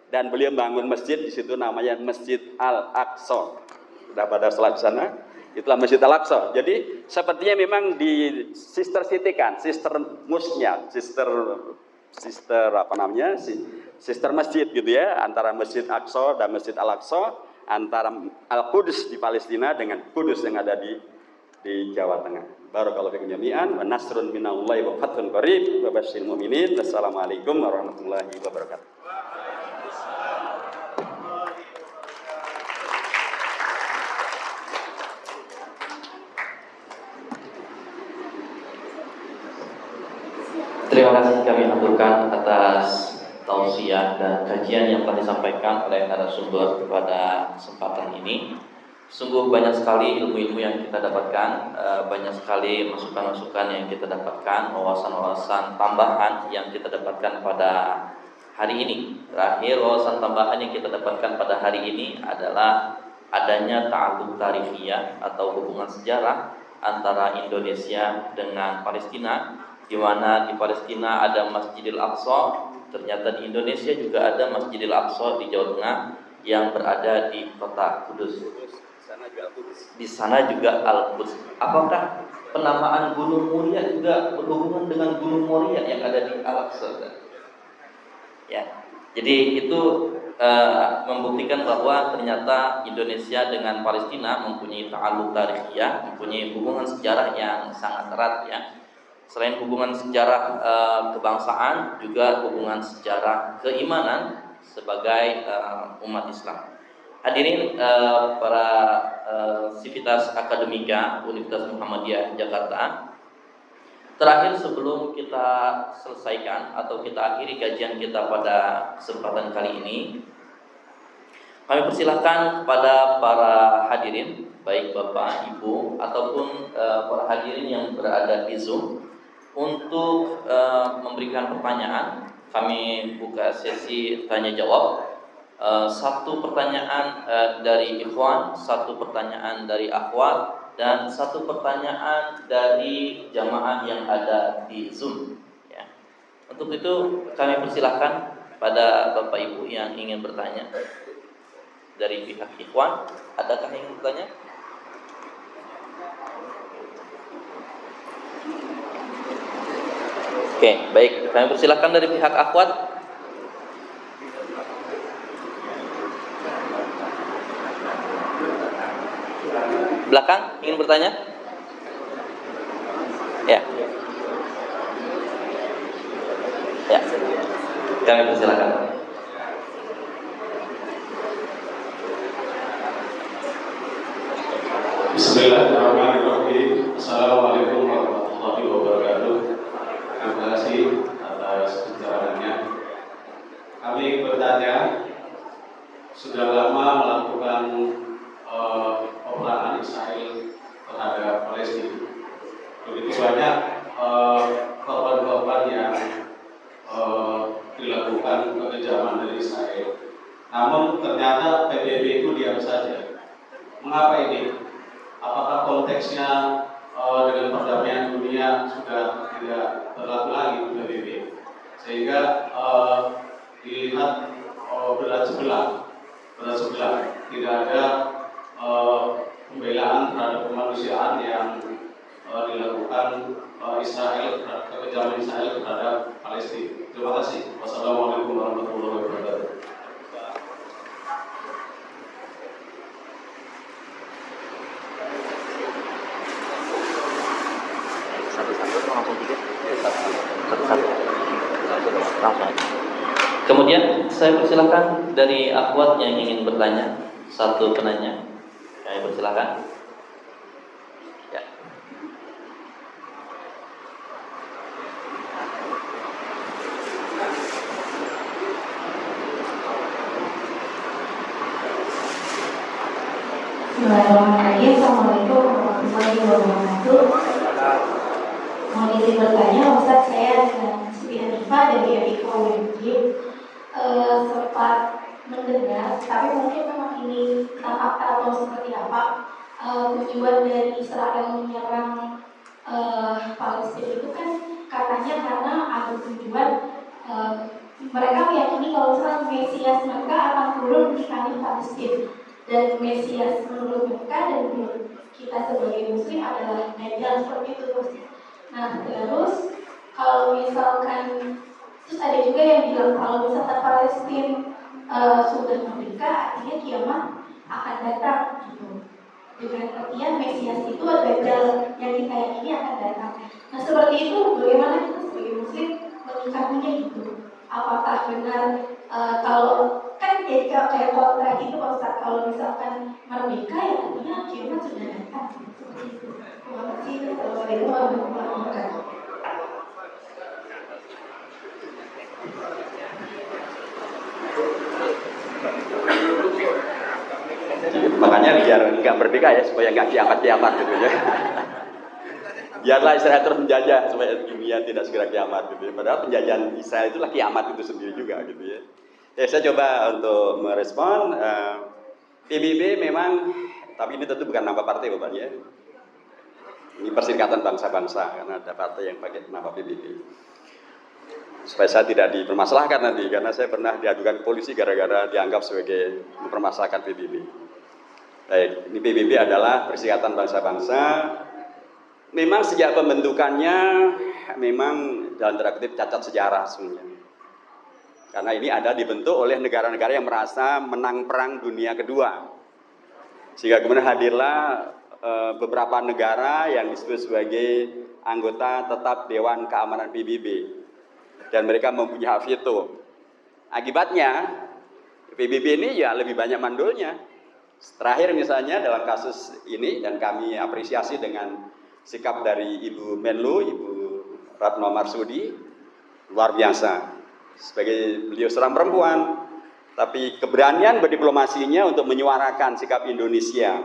dan beliau bangun masjid di situ namanya Masjid Al-Aqsa. Sudah pada salat di sana, itulah Masjid Al-Aqsa. Jadi sepertinya memang di sister city kan, sister musnya, sister apa namanya? Sister masjid gitu ya, antara Masjid Aqsa dan Masjid Al-Aqsa, antara Al-Quds di Palestina dengan Kudus yang ada di Jawa Tengah. Barakallahu fikum jami'an wa nasrun minallahi wa fathun qarib wa basyiril mu'minin. Wassalamualaikum warahmatullahi wabarakatuh. Terima kasih kami aturkan atas tausiah dan kajian yang telah disampaikan oleh narasumber pada kesempatan ini. Sungguh banyak sekali ilmu-ilmu yang kita dapatkan, banyak sekali masukan-masukan yang kita dapatkan, wawasan-wawasan tambahan yang kita dapatkan pada hari ini. Terakhir, wawasan tambahan yang kita dapatkan pada hari ini adalah adanya ta'alluq tarifiyah atau hubungan sejarah antara Indonesia dengan Palestina, di mana di Palestina ada Masjidil Aqsa, ternyata di Indonesia juga ada Masjidil Aqsa di Jawa Tengah yang berada di kota Kudus. Di sana juga Al-Quds. Apakah penamaan Gunung Muria juga berhubungan dengan Gunung Moria yang ada di Al-Aqsa? Ya, jadi itu membuktikan bahwa ternyata Indonesia dengan Palestina mempunyai ta'alluq tarikhyah, mempunyai hubungan sejarah yang sangat erat ya. Selain hubungan sejarah kebangsaan, juga hubungan sejarah keimanan sebagai umat Islam. Hadirin para Sivitas Akademika Universitas Muhammadiyah Jakarta. Terakhir sebelum kita selesaikan atau kita akhiri kajian kita pada kesempatan kali ini, kami persilahkan kepada para hadirin, baik Bapak, Ibu, ataupun para hadirin yang berada di Zoom, untuk memberikan pertanyaan. Kami buka sesi tanya jawab. Satu pertanyaan dari ikhwan, satu pertanyaan dari akhwat, dan satu pertanyaan dari jamaah yang ada di Zoom ya. Untuk itu kami persilahkan pada Bapak Ibu yang ingin bertanya dari pihak ikhwan. Adakah yang ingin bertanya? Oke, baik, kami persilahkan dari pihak akhwat. Belakang ingin bertanya? Ya. Ya. Kami persilakan. Bismillahirrahmanirrahim. Assalamualaikum warahmatullahi wabarakatuh. Terima kasih atas pencerahannya. Kami bertanya, sudah lama melakukan peperangan Israel terhadap Palestina. Begitu banyak korban-korban yang dilakukan kekejaman dari Israel. Namun ternyata PBB itu diam saja. Mengapa ini? Apakah konteksnya dengan perdamaian dunia sudah tidak berlaku lagi PBB, sehingga dilihat berat sebelah, tidak ada pembelaan terhadap kemanusiaan yang dilakukan Israel, kekejaman Israel terhadap Palestina. Terima kasih. Wassalamualaikum warahmatullahi wabarakatuh. Kemudian saya persilakan dari akhwat yang ingin bertanya, satu penanya. Kami persilakan. Ya. Bismillahirrahmanirrahim. Assalamualaikum warahmatullahi wabarakatuh. Mohon izin bertanya, Ustaz, saya dengan Siti Hanifah dari Epika UMJ sempat mendengar, tapi mungkin memang ini fakta atau seperti apa, tujuan dari Israel menyerang Palestina itu kan katanya karena ada tujuan mereka meyakini kalau misalnya Mesias mereka akan turun di tanah Palestina, dan Mesias menurut mereka dan menurut kita sebagai Muslim adalah Dajjal, seperti itu terus. Nah terus kalau misalkan terus ada juga yang bilang kalau misalkan Palestina sudah merdeka, artinya kiamat akan datang gitu. Dengan artian Mesias itu Dajjal yang kita yakini akan datang. Nah seperti itu bagaimana kita sebagai Muslim menyikapinya gitu? Apakah benar kalau kan jadi kayak kontrak itu Ustaz, kalau misalkan merdeka ya artinya kiamat sudah datang seperti itu. Terima kasih. Assalamualaikum warahmatullahi wabarakatuh. Makanya biar nggak merdeka ya, supaya nggak kiamat-kiamat gitu ya. Biarlah Israel terus menjajah supaya dunia tidak segera kiamat gitu ya. Padahal penjajahan Israel itulah kiamat itu sendiri juga gitu ya. Ya saya coba untuk merespon. PBB memang, tapi ini tentu bukan nama partai Bapak ya. Ini Perserikatan Bangsa-Bangsa, karena ada partai yang pakai nama PBB. Supaya saya tidak dipermasalahkan nanti, karena saya pernah diadukan ke polisi gara-gara dianggap sebagai mempermasalahkan PBB. Baik, ini PBB adalah Perserikatan Bangsa-Bangsa. Memang sejak pembentukannya memang dalam tanda kutip cacat sejarah sebenarnya. Karena ini ada dibentuk oleh negara-negara yang merasa menang perang dunia kedua. Sehingga kemudian hadirlah beberapa negara yang disebut sebagai anggota tetap Dewan Keamanan PBB. Dan mereka mempunyai hak veto. Akibatnya PBB ini ya lebih banyak mandulnya. Terakhir misalnya dalam kasus ini, dan kami apresiasi dengan sikap dari Ibu Menlu, Ibu Retno Marsudi, luar biasa. Sebagai beliau seorang perempuan, tapi keberanian berdiplomasinya untuk menyuarakan sikap Indonesia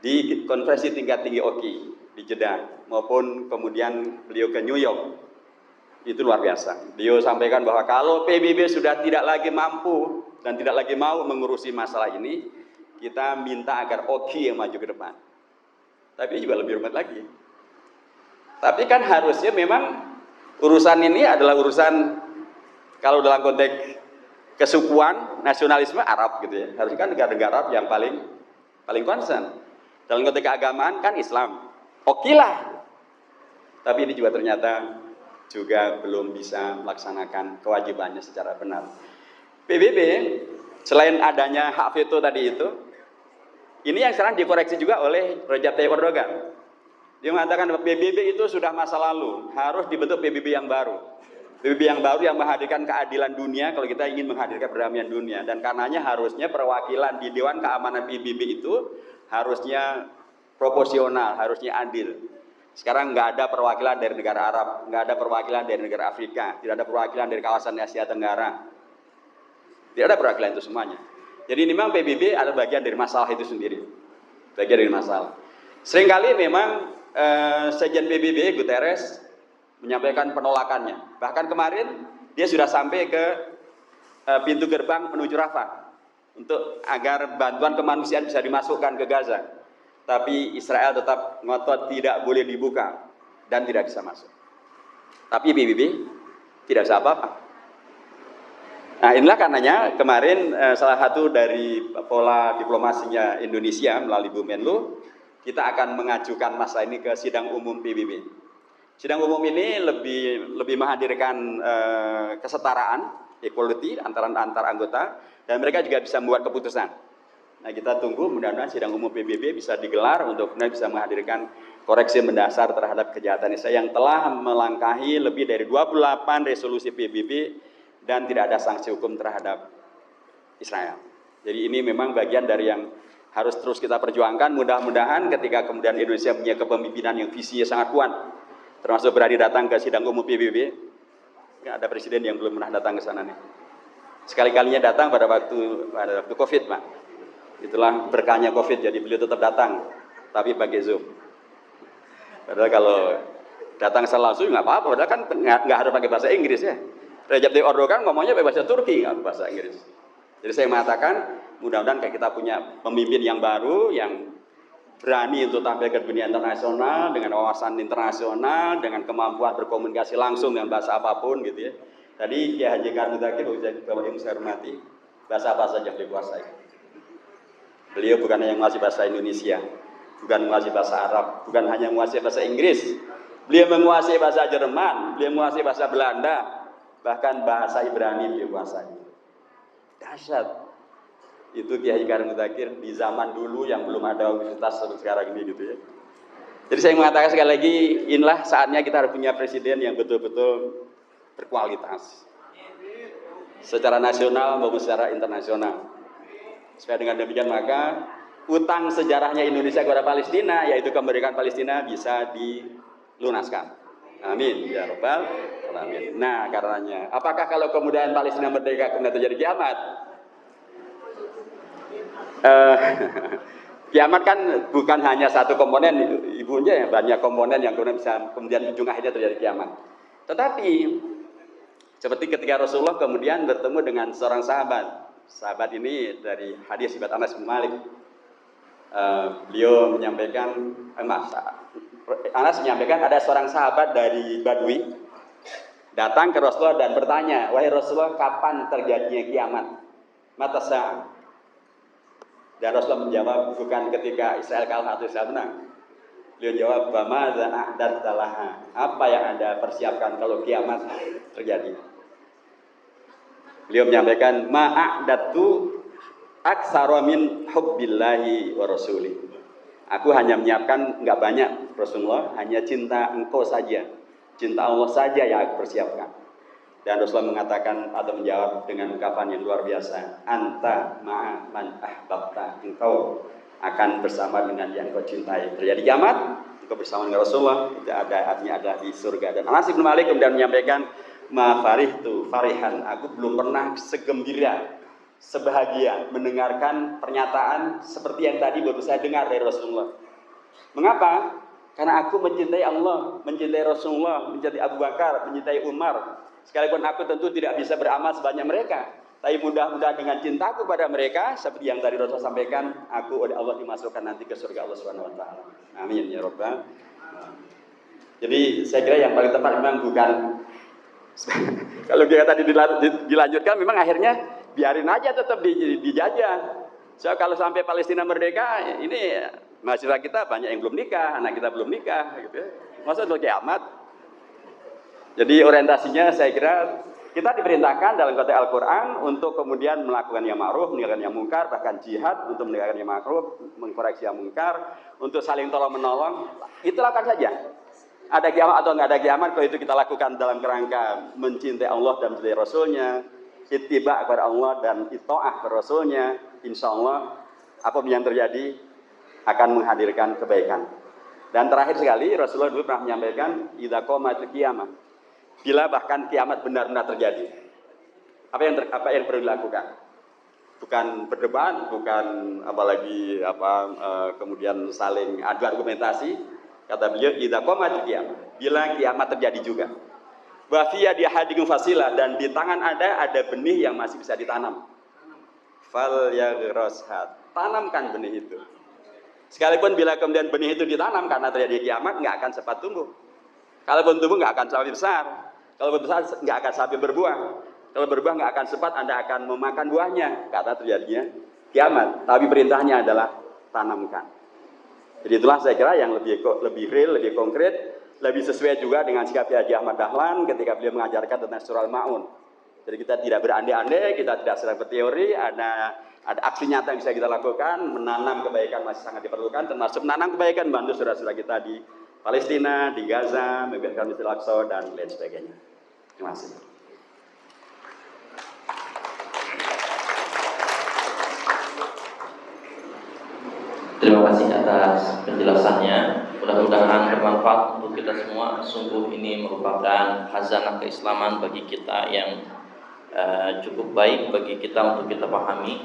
di konferensi tingkat tinggi OKI di Jeddah, maupun kemudian beliau ke New York, itu luar biasa. Beliau sampaikan bahwa kalau PBB sudah tidak lagi mampu dan tidak lagi mau mengurusi masalah ini, kita minta agar OKI yang maju ke depan. Tapi juga lebih rumit lagi. Tapi kan harusnya memang urusan ini adalah urusan, kalau dalam konteks kesukuan, nasionalisme Arab gitu ya. Harusnya kan negara-negara Arab yang paling concern. Dalam konteks keagamaan kan Islam. Oke lah. Tapi ini juga ternyata juga belum bisa melaksanakan kewajibannya secara benar. PBB selain adanya hak veto tadi itu, ini yang sekarang dikoreksi juga oleh Recep Tayyip Erdogan. Dia mengatakan bahwa PBB itu sudah masa lalu, harus dibentuk PBB yang baru. PBB yang baru yang menghadirkan keadilan dunia kalau kita ingin menghadirkan perdamaian dunia. Dan karenanya harusnya perwakilan di Dewan Keamanan PBB itu harusnya proporsional, harusnya adil. Sekarang nggak ada perwakilan dari negara Arab, nggak ada perwakilan dari negara Afrika, tidak ada perwakilan dari kawasan Asia Tenggara. Tidak ada perwakilan itu semuanya. Jadi memang PBB adalah bagian dari masalah itu sendiri. Bagian dari masalah. Seringkali memang Sekjen PBB Guterres menyampaikan penolakannya. Bahkan kemarin dia sudah sampai ke pintu gerbang menuju Rafah untuk agar bantuan kemanusiaan bisa dimasukkan ke Gaza. Tapi Israel tetap ngotot tidak boleh dibuka dan tidak bisa masuk. Tapi PBB tidak bisa apa-apa. Nah inilah karenanya kemarin salah satu dari pola diplomasinya Indonesia melalui Bu Menlu kita akan mengajukan masalah ini ke sidang umum PBB. Sidang umum ini lebih menghadirkan kesetaraan, equality antar anggota, dan mereka juga bisa membuat keputusan. Nah, kita tunggu mudah-mudahan sidang umum PBB bisa digelar untuk bisa menghadirkan koreksi mendasar terhadap kejahatan Israel yang telah melangkahi lebih dari 28 resolusi PBB dan tidak ada sanksi hukum terhadap Israel. Jadi ini memang bagian dari yang harus terus kita perjuangkan. Mudah-mudahan ketika kemudian Indonesia punya kepemimpinan yang visinya sangat kuat, termasuk berani datang ke sidang umum PBB. Ada presiden yang belum pernah datang ke sana nih. Sekali-kalinya datang pada waktu COVID, Pak. Itulah berkahnya COVID, jadi beliau tetap datang, tapi pakai Zoom. Padahal kalau datang secara langsung nggak apa-apa, padahal kan nggak harus pakai bahasa Inggris ya. Recep Tayyip Erdogan ngomongnya pakai bahasa Turki, nggak bahasa Inggris. Jadi saya mengatakan, mudah-mudahan kita punya pemimpin yang baru, yang berani untuk tampil ke dunia internasional, dengan wawasan internasional, dengan kemampuan berkomunikasi langsung dengan bahasa apapun gitu ya. Tadi Kiai Haji Karim Muzakir, Bapak yang saya hormati, bahasa apa saja beliau kuasai. Beliau bukan hanya menguasai bahasa Indonesia, bukan menguasai bahasa Arab, bukan hanya menguasai bahasa Inggris. Beliau menguasai bahasa Jerman, beliau menguasai bahasa Belanda, bahkan bahasa Ibrani beliau kuasai. Dahsyat. Itu Kiai Karim Muzakir di zaman dulu yang belum ada universitas seperti sekarang ini gitu ya. Jadi saya mengatakan sekali lagi, inilah saatnya kita harus punya presiden yang betul-betul berkualitas secara nasional maupun secara internasional. Supaya dengan demikian maka utang sejarahnya Indonesia kepada Palestina, yaitu kemerdekaan Palestina, bisa dilunaskan. Amin ya rabbal alamin. Nah, karenanya, apakah kalau kemudian Palestina merdeka kemudian terjadi kiamat? Kiamat kan bukan hanya satu komponen, ibunya ya, banyak komponen yang kemudian bisa kemudian ujung akhirnya terjadi kiamat. Tetapi seperti ketika Rasulullah kemudian bertemu dengan seorang sahabat ini dari hadis riwayat Anas bin Malik. Beliau menyampaikan, Anas menyampaikan ada seorang sahabat dari Badui datang ke Rasulullah dan bertanya, wahai Rasulullah, kapan terjadinya kiamat? Mata sa'ah. Dan Rasulullah menjawab, bukan ketika Israel kalah atau Israel menang. Beliau jawab, "Bamadza a'dadta laha?" Apa yang Anda persiapkan kalau kiamat terjadi? Beliau menyampaikan, "Ma'a'dadtu aksara min hubbillahi wa rasulih." Aku hanya menyiapkan nggak banyak Rasulullah, hanya cinta engkau saja, cinta Allah saja yang aku persiapkan. Dan Rasulullah mengatakan atau menjawab dengan ungkapan yang luar biasa, "Anta ma'a man ahbabta." Engkau akan bersama dengan yang kau cintai. Terjadi kiamat, engkau bersama dengan Rasulullah, itu artinya ada di surga. Dan Anas bin Malik kemudian menyampaikan, "Ma farihtu farihan." Aku belum pernah segembira, sebahagia mendengarkan pernyataan seperti yang tadi baru saya dengar dari Rasulullah. Mengapa? Karena aku mencintai Allah, mencintai Rasulullah, mencintai Abu Bakar, mencintai Umar. Sekalipun aku tentu tidak bisa beramal sebanyak mereka, tapi mudah-mudahan dengan cintaku pada mereka, seperti yang tadi Rasulullah sampaikan, aku oleh Allah dimasukkan nanti ke surga Allah Subhanahu wa taala. Amin ya rabbal. Jadi saya kira yang paling tepat memang bukan kalau kita tadi dilanjutkan, memang akhirnya biarin aja tetap dijajah. So, kalau sampai Palestina merdeka, ini mahasiswa kita banyak yang belum nikah, anak kita belum nikah, gitu ya. Masa udah kiamat? Jadi orientasinya saya kira kita diperintahkan dalam konteks Al-Quran untuk kemudian melakukan yang ma'ruf, meninggalkan yang mungkar, bahkan jihad untuk meninggalkan yang ma'ruf, mengkoreksi yang mungkar, untuk saling tolong-menolong. Itu lakukan saja. Ada kiamat atau nggak ada kiamat, kalau itu kita lakukan dalam kerangka mencintai Allah dan mencintai Rasulnya, ittiba kepada Allah dan ito'ah kepada Rasulnya, insya Allah apapun yang terjadi akan menghadirkan kebaikan. Dan terakhir sekali Rasulullah dulu pernah menyampaikan, idza qamatil qiyamah, bila bahkan kiamat benar-benar terjadi, apa yang perlu dilakukan? Bukan berdebat, bukan apalagi kemudian saling adu argumentasi. Kata beliau, idza qamatil qiyamah, bila kiamat terjadi juga. Wa fi yadi ahadikum fasilah, dan di tangan ada benih yang masih bisa ditanam. Fal yaghrasha, tanamkan benih itu. Sekalipun bila kemudian benih itu ditanam karena terjadi kiamat, nggak akan sempat tumbuh. Kalaupun tumbuh nggak akan sampai besar. Kalau besar nggak akan sampai berbuah. Kalau berbuah nggak akan sempat, Anda akan memakan buahnya karena terjadinya kiamat. Tapi perintahnya adalah tanamkan. Jadi itulah saya kira yang lebih real, lebih konkret, lebih sesuai juga dengan sikap Haji Ahmad Dahlan ketika beliau mengajarkan tentang surah Al-Ma'un. Jadi kita tidak berandai-andai, kita tidak sedang berteori, ada aksi nyata yang bisa kita lakukan, menanam kebaikan masih sangat diperlukan, termasuk menanam kebaikan bantu saudara-saudara kita di Palestina, di Gaza, memberikan Masjidil Aqsa dan lain sebagainya. Terima kasih. Terima kasih atas penjelasannya. Mudah-mudahan bermanfaat untuk kita semua. Sungguh ini merupakan khazanah keislaman bagi kita yang cukup baik bagi kita untuk kita pahami,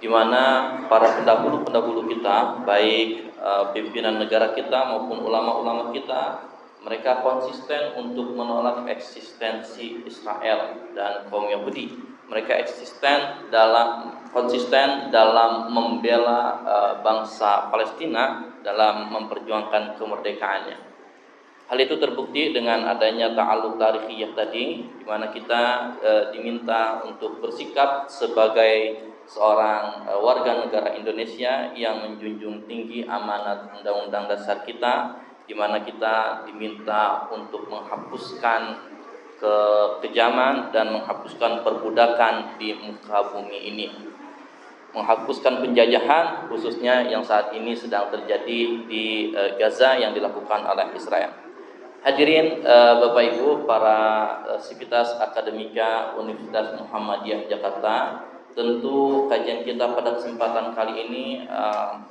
di mana para pendahulu kita, baik pimpinan negara kita maupun ulama-ulama kita, mereka konsisten untuk menolak eksistensi Israel dan kaum Yahudi. Mereka konsisten dalam membela bangsa Palestina dalam memperjuangkan kemerdekaannya. Hal itu terbukti dengan adanya ta'alluq tarikhiyah tadi, di mana kita diminta untuk bersikap sebagai seorang warga negara Indonesia yang menjunjung tinggi amanat Undang-Undang Dasar kita, di mana kita diminta untuk menghapuskan kekejaman dan menghapuskan perbudakan di muka bumi ini, menghapuskan penjajahan khususnya yang saat ini sedang terjadi di Gaza yang dilakukan oleh Israel. Hadirin Bapak Ibu, para sivitas akademika Universitas Muhammadiyah Jakarta, tentu kajian kita pada kesempatan kali ini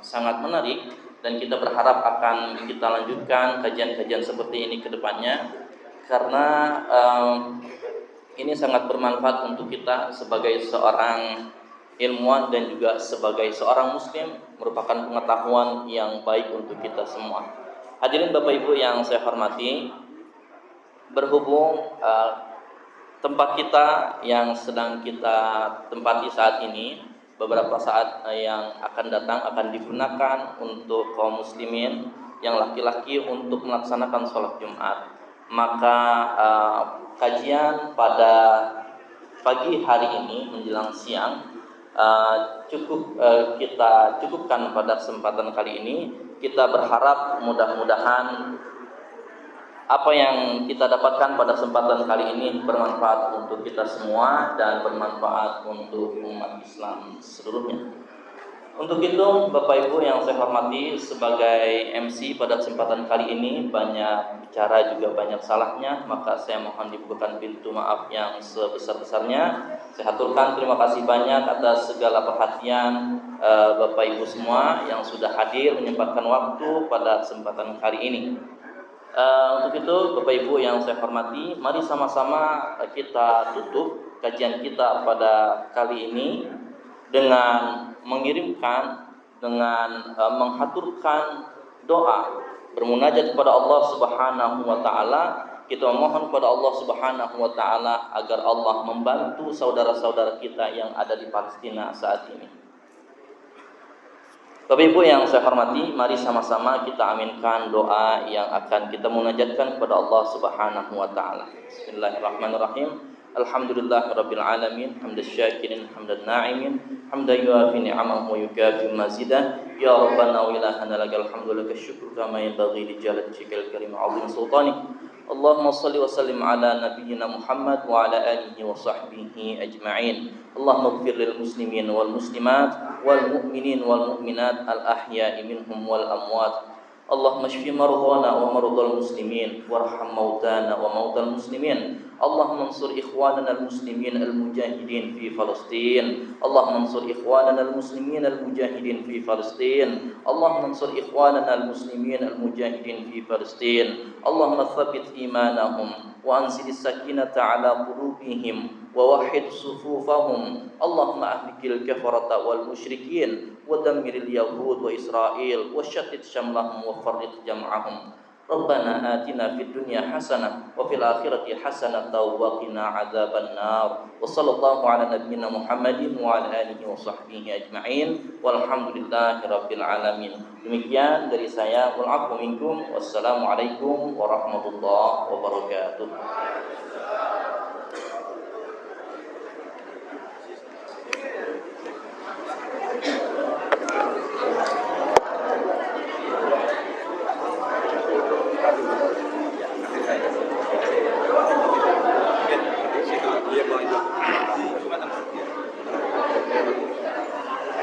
sangat menarik dan kita berharap akan kita lanjutkan kajian-kajian seperti ini ke depannya, karena ini sangat bermanfaat untuk kita sebagai seorang ilmuwan dan juga sebagai seorang muslim, merupakan pengetahuan yang baik untuk kita semua. Hadirin Bapak Ibu yang saya hormati, berhubung tempat kita yang sedang kita tempati saat ini, beberapa saat yang akan datang akan digunakan untuk kaum muslimin yang laki-laki untuk melaksanakan sholat Jumat. Maka kajian pada pagi hari ini menjelang siang kita cukupkan pada kesempatan kali ini. Kita berharap mudah-mudahan apa yang kita dapatkan pada kesempatan kali ini bermanfaat untuk kita semua dan bermanfaat untuk umat Islam seluruhnya. Untuk itu, Bapak Ibu yang saya hormati, sebagai MC pada kesempatan kali ini banyak bicara juga banyak salahnya, maka saya mohon dibukakan pintu maaf yang sebesar-besarnya. Saya aturkan terima kasih banyak atas segala perhatian Bapak Ibu semua yang sudah hadir menyempatkan waktu pada kesempatan kali ini. Untuk itu, Bapak Ibu yang saya hormati, mari sama-sama kita tutup kajian kita pada kali ini dengan mengirimkan, dengan menghaturkan doa, bermunajat kepada Allah Subhanahu wa taala. Kita memohon kepada Allah Subhanahu wa taala agar Allah membantu saudara-saudara kita yang ada di Palestina saat ini. Bapak Ibu yang saya hormati, mari sama-sama kita aminkan doa yang akan kita munajatkan kepada Allah Subhanahu wa taala. Bismillahirrahmanirrahim. Alhamdulillahirabbil alamin, hamdan syakirin, hamdan na'imin, hamdan yuafi ni'amahu wa yukafi mazidah. Ya Rabbana wa ilahana lakal hamdu lakal syukru kama yanbaghi li jalali wajhikal karim 'azim sultanik. Allahumma shalli wa sallim ala nabiyyina Muhammad wa ala alihi wa sahbihi ajma'in. Allahumma ighfir lil muslimin wal muslimat wal mu'minin wal mu'minat al ahya'i minhum wal amwat. Allahumma shfi marghana wa mardhal muslimin warham mautana wa mautal muslimin. Allahumma ansur ikhwanana al-muslimin al-mujahidin fi Palestin. Allahumma ansur ikhwanana al-muslimin al-mujahidin fi Palestin. Allahumma ansur ikhwanana al-muslimin al-mujahidin fi Palestin. Allahumma thabbit imanahum wa anzil as-sakinata ala qulubihim wa wahhid sufufahum. Allahumma ahlikil kafarata wal musyrikin wa dammiril yahud wa Israel wa shattit shamlahum wa farriq jam'ahum. Rabbana atina fid dunya hasanah wa fil akhirati hasanah wa qina adzaban nar. Wa sallallahu ala nabiyyina Muhammadin wa ala alihi wa sahbihi ajma'in. Walhamdulillahi rabbil alamin. Demikian dari saya, wal afwu minkum. Wassalamualaikum warahmatullahi wabarakatuh.